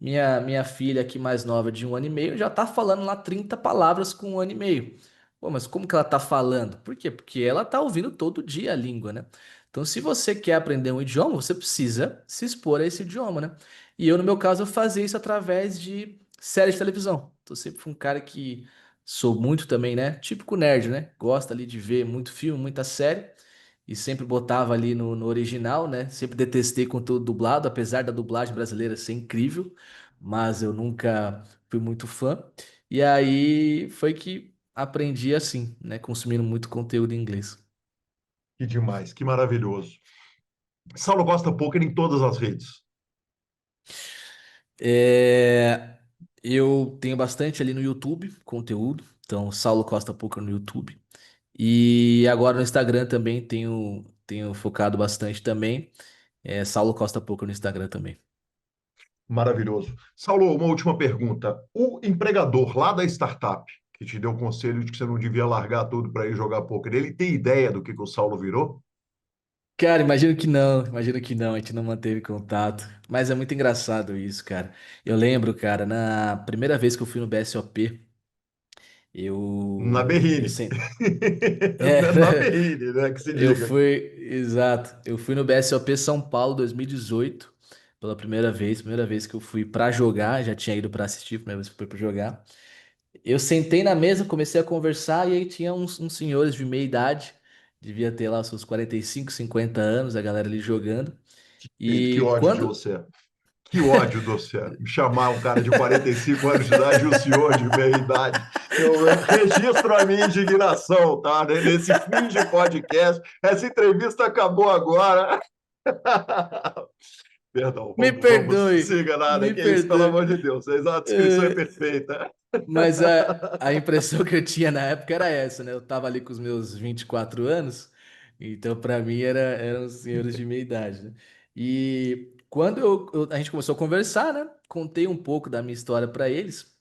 Speaker 3: Minha filha aqui mais nova, de 1 ano e meio, já tá falando lá 30 palavras com 1 ano e meio. Pô, mas como que ela tá falando? Por quê? Porque ela tá ouvindo todo dia a língua, né? Então, se você quer aprender um idioma, você precisa se expor a esse idioma, né? E eu, no meu caso, eu fazia isso através de séries de televisão. Então, eu sempre fui um cara que sou muito também, né? Típico nerd, né? Gosta ali de ver muito filme, muita série. E sempre botava ali no original, né? Sempre detestei conteúdo dublado, apesar da dublagem brasileira ser incrível, mas eu nunca fui muito fã. E aí foi que aprendi assim, né? Consumindo muito conteúdo em inglês.
Speaker 1: Que demais, que maravilhoso. Saulo Costa Poker em todas as redes.
Speaker 3: É, eu tenho bastante ali no YouTube conteúdo, então Saulo Costa Poker no YouTube. E agora no Instagram também tenho focado bastante também. Saulo Costa Poker no Instagram também.
Speaker 1: Maravilhoso. Saulo, uma última pergunta. O empregador lá da startup, que te deu o conselho de que você não devia largar tudo para ir jogar poker, ele tem ideia do que o Saulo virou?
Speaker 3: Cara, imagino que não, a gente não manteve contato. Mas é muito engraçado isso, cara. Eu lembro, cara, na primeira vez que eu fui no BSOP,
Speaker 1: Na
Speaker 3: eu
Speaker 1: Berrine.
Speaker 3: sem...
Speaker 1: Na Berrine, né? Que se
Speaker 3: Eu
Speaker 1: diga.
Speaker 3: fui, exato. Eu fui no BSOP São Paulo 2018 pela primeira vez que eu fui pra jogar, já tinha ido pra assistir, primeira vez que eu fui pra jogar. Eu sentei na mesa, comecei a conversar e aí tinha uns senhores de meia idade, devia ter lá seus 45, 50 anos, a galera ali jogando.
Speaker 1: Que
Speaker 3: E
Speaker 1: ódio de
Speaker 3: quando
Speaker 1: você. Que ódio de você. Chamar um cara de 45 anos de idade e um senhor de meia idade. Eu registro a minha indignação, tá? Nesse fim de podcast. Essa entrevista acabou agora. Perdão,
Speaker 3: me
Speaker 1: vamos
Speaker 3: perdoe,
Speaker 1: siga nada,
Speaker 3: me
Speaker 1: que é isso, pelo
Speaker 3: perdoe.
Speaker 1: amor de Deus. A descrição é
Speaker 3: É,
Speaker 1: perfeita.
Speaker 3: mas a impressão que eu tinha na época era essa, né? Eu tava ali com os meus 24 anos, então pra mim eram os senhores de meia idade, né? E quando a gente começou a conversar, né? Contei um pouco da minha história pra eles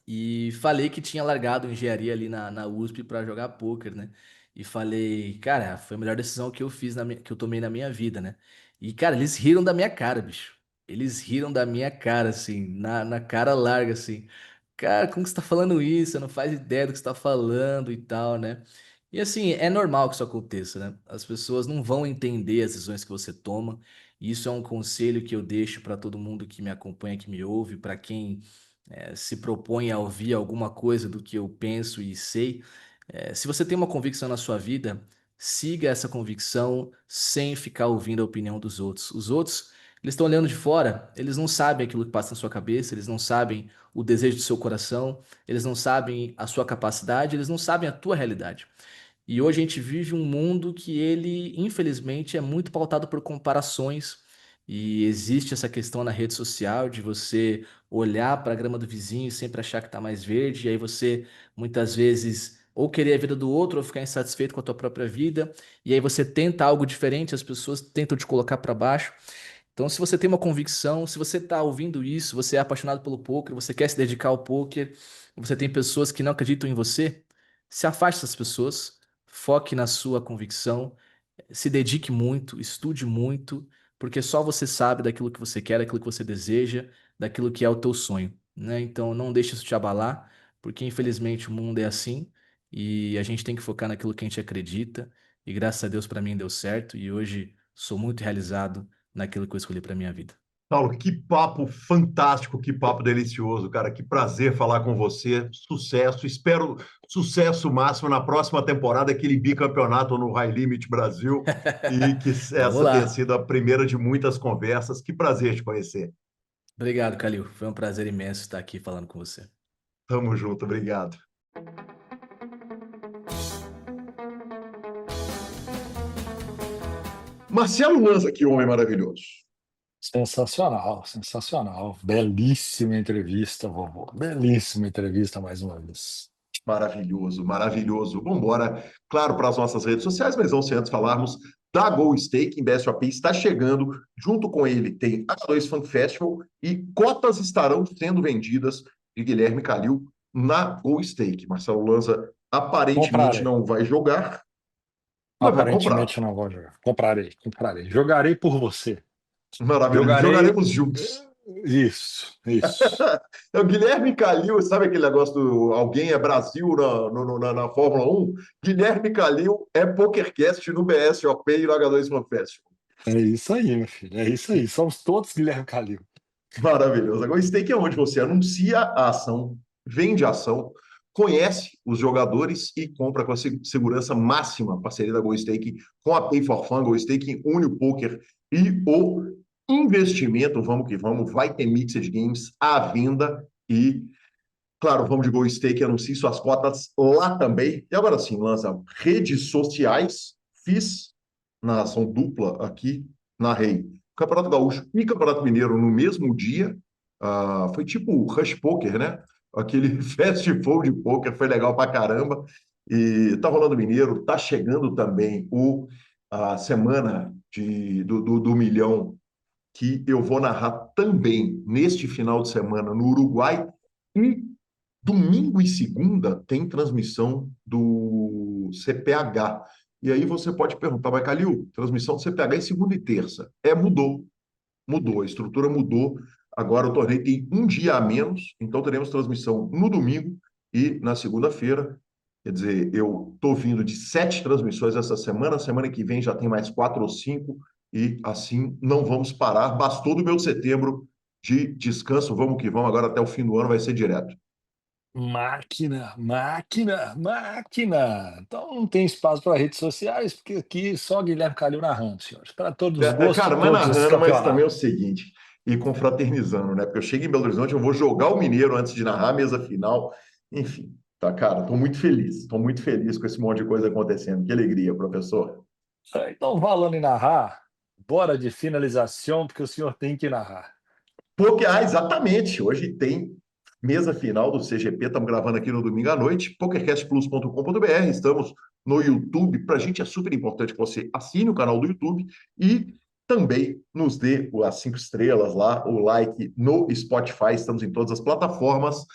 Speaker 3: e falei que tinha largado engenharia ali na USP pra jogar pôquer, né? E falei, cara, foi a melhor decisão que eu fiz que eu tomei na minha vida, né? E, cara, eles riram da minha cara, bicho. Eles riram da minha cara, assim, na cara larga, assim. Cara, como que você tá falando isso? Você não faz ideia do que você tá falando e tal, né? E assim, é normal que isso aconteça, né? As pessoas não vão entender as decisões que você toma. E isso é um conselho que eu deixo para todo mundo que me acompanha, que me ouve, para quem se propõe a ouvir alguma coisa do que eu penso e sei. Se você tem uma convicção na sua vida, siga essa convicção sem ficar ouvindo a opinião dos outros. Os outros, eles estão olhando de fora, eles não sabem aquilo que passa na sua cabeça, eles não sabem o desejo do seu coração, eles não sabem a sua capacidade, eles não sabem a tua realidade. E hoje a gente vive um mundo que ele, infelizmente, é muito pautado por comparações. E existe essa questão na rede social de você olhar para a grama do vizinho e sempre achar que está mais verde, e aí você muitas vezes ou querer a vida do outro ou ficar insatisfeito com a tua própria vida, e aí você tenta algo diferente, as pessoas tentam te colocar para baixo. Então, se você tem uma convicção, se você está ouvindo isso, você é apaixonado pelo poker, você quer se dedicar ao poker, você tem pessoas que não acreditam em você, se afaste dessas pessoas, foque na sua convicção, se dedique muito, estude muito, porque só você sabe daquilo que você quer, daquilo que você deseja, daquilo que é o teu sonho, né? Então, não deixe isso te abalar, porque infelizmente o mundo é assim e a gente tem que focar naquilo que a gente acredita. E graças a Deus para mim deu certo e hoje sou muito realizado naquilo que eu escolhi para minha vida.
Speaker 1: Paulo, que papo fantástico, que papo delicioso, cara. Que prazer falar com você. Sucesso. Espero sucesso máximo na próxima temporada, aquele bicampeonato no High Limit Brasil. E que
Speaker 3: Vamos
Speaker 1: essa tenha
Speaker 3: lá.
Speaker 1: sido a primeira de muitas conversas. Que prazer te conhecer.
Speaker 3: Obrigado, Calil. Foi um prazer imenso estar aqui falando com você.
Speaker 1: Tamo junto, obrigado. Marcelo Lanza, que homem maravilhoso.
Speaker 2: Sensacional, sensacional. Belíssima entrevista, vovô. Belíssima entrevista mais uma vez.
Speaker 1: Maravilhoso, maravilhoso. Vamos embora, claro, para as nossas redes sociais, mas vamos antes falarmos da Go Stake em BSOP. Está chegando, junto com ele tem H2 Fun Festival e cotas estarão sendo vendidas de Guilherme Calil na Go Stake. Marcelo Lanza aparentemente
Speaker 2: Comprarei.
Speaker 1: não vai jogar, mas vai comprar.
Speaker 2: Aparentemente não vou jogar. Comprarei, comprarei. Jogarei por você.
Speaker 1: Maravilhoso.
Speaker 2: Jogarei,
Speaker 1: Jogaremos juntos.
Speaker 2: Isso.
Speaker 1: É o Guilherme Calil, sabe aquele negócio do alguém é Brasil na Fórmula 1? Guilherme Calil é PokerCast no BSOP e no H2 Fan Festival.
Speaker 2: É isso aí, meu filho. É isso aí. Somos todos Guilherme Calil.
Speaker 1: Maravilhoso. Agora, o stake é onde você anuncia a ação, vende a ação, conhece os jogadores e compra com a segurança máxima. Parceria da GoStake com a Pay for Fun. GoStake une o poker e o investimento. Vamos que vamos. Vai ter Mixed Games à venda e, claro, vamos de GoStake, anuncie suas cotas lá também. E agora sim, lança redes sociais. Fiz na ação dupla aqui na Rei. Campeonato Gaúcho e Campeonato Mineiro no mesmo dia. Foi tipo o Rush Poker, né? Aquele festival de poker, foi legal pra caramba. E tá rolando Mineiro, tá chegando também a semana do Milhão, que eu vou narrar também neste final de semana no Uruguai. E domingo e segunda tem transmissão do CPH. E aí você pode perguntar, mas Calil, transmissão do CPH em segunda e terça. Mudou, a estrutura mudou. Agora o torneio tem um dia a menos, então teremos transmissão no domingo e na segunda-feira. Quer dizer, eu estou vindo de 7 transmissões essa semana, semana que vem já tem mais 4 ou 5, e assim não vamos parar. Bastou do meu setembro de descanso, vamos que vamos, agora até o fim do ano vai ser direto.
Speaker 2: Máquina. Então não tem espaço para redes sociais, porque aqui só Guilherme Calil narrando, senhores. Para todos os gostos,
Speaker 1: Cara, mas
Speaker 2: todos os
Speaker 1: narrando, mas também é o
Speaker 2: campeonatos.
Speaker 1: seguinte, e confraternizando, né? Porque eu chego em Belo Horizonte, eu vou jogar o Mineiro antes de narrar a mesa final. Enfim, tá, cara, estou muito feliz com esse monte de coisa acontecendo. Que alegria, professor.
Speaker 2: Então, falando em narrar, bora de finalização, porque o senhor tem que narrar.
Speaker 1: Exatamente. Hoje tem mesa final do CGP. Estamos gravando aqui no domingo à noite. PokerCastPlus.com.br. Estamos no YouTube. Para a gente é super importante que você assine o canal do YouTube e também nos dê as 5 estrelas lá, o like no Spotify. Estamos em todas as plataformas.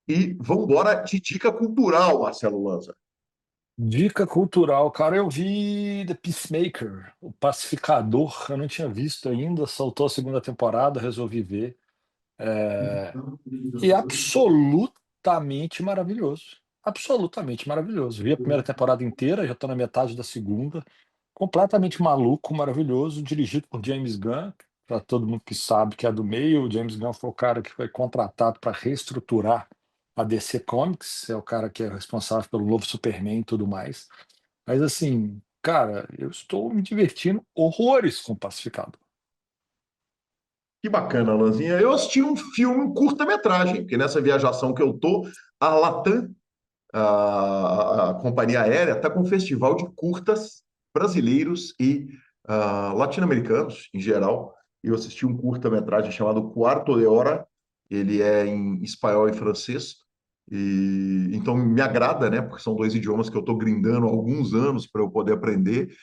Speaker 1: E vamos embora de dica cultural, Marcelo Lanza.
Speaker 2: Dica cultural, cara, eu vi The Peacemaker, o Pacificador, eu não tinha visto ainda, soltou a segunda temporada, resolvi ver. E é absolutamente maravilhoso. Absolutamente maravilhoso. Vi a primeira temporada inteira, já estou na metade da segunda. Completamente maluco, maravilhoso, dirigido por James Gunn. Para todo mundo que sabe que é do meio, o James Gunn foi o cara que foi contratado para reestruturar a DC Comics, é o cara que é responsável pelo novo Superman e tudo mais. Mas assim, cara, eu estou me divertindo horrores com o Pacificador.
Speaker 1: Que bacana, Lanzinha. Eu assisti um filme, um curta-metragem, porque nessa viajação que eu tô, a Latam, a companhia aérea, está com um festival de curtas brasileiros e latino-americanos, em geral. Eu assisti um curta-metragem chamado Quarto de Hora. Ele é em espanhol e francês. E então me agrada, né? Porque são 2 idiomas que eu estou grindando há alguns anos para eu poder aprender.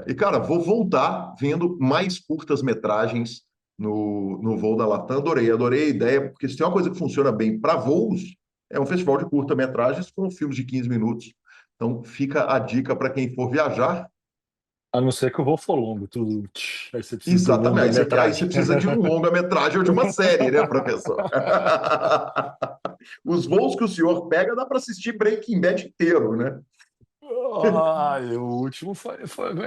Speaker 1: E, cara, vou voltar vendo mais curtas-metragens no voo da Latam. Adorei a ideia, porque se tem uma coisa que funciona bem para voos, é um festival de curta-metragens com filmes de 15 minutos. Então, fica a dica para quem for viajar.
Speaker 2: A não ser que o voo for longo, aí você precisa do
Speaker 1: Exatamente. Aí você
Speaker 2: longa-metragem.
Speaker 1: precisa de um longa-metragem ou de uma série, né, professor? Os voos que o senhor pega, dá para assistir Breaking Bad inteiro, né?
Speaker 2: O último foi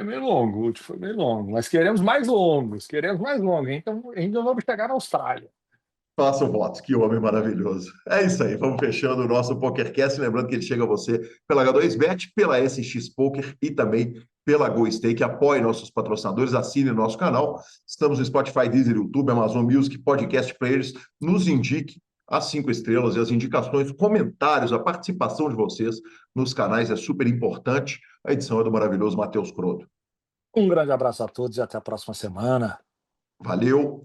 Speaker 2: meio longo, o último foi meio longo, mas queremos mais longos, então ainda vamos chegar na Austrália.
Speaker 1: Faço votos, que homem maravilhoso. É isso aí, vamos fechando o nosso PokerCast. Lembrando que ele chega a você pela H2Bet, pela SX Poker e também pela GoStake. Apoie nossos patrocinadores, assine o nosso canal. Estamos no Spotify, Deezer, YouTube, Amazon Music, Podcast Players. Nos indique as 5 estrelas e as indicações, comentários, a participação de vocês nos canais é super importante. A edição é do maravilhoso Matheus Croto.
Speaker 2: Um grande abraço a todos e até a próxima semana.
Speaker 1: Valeu!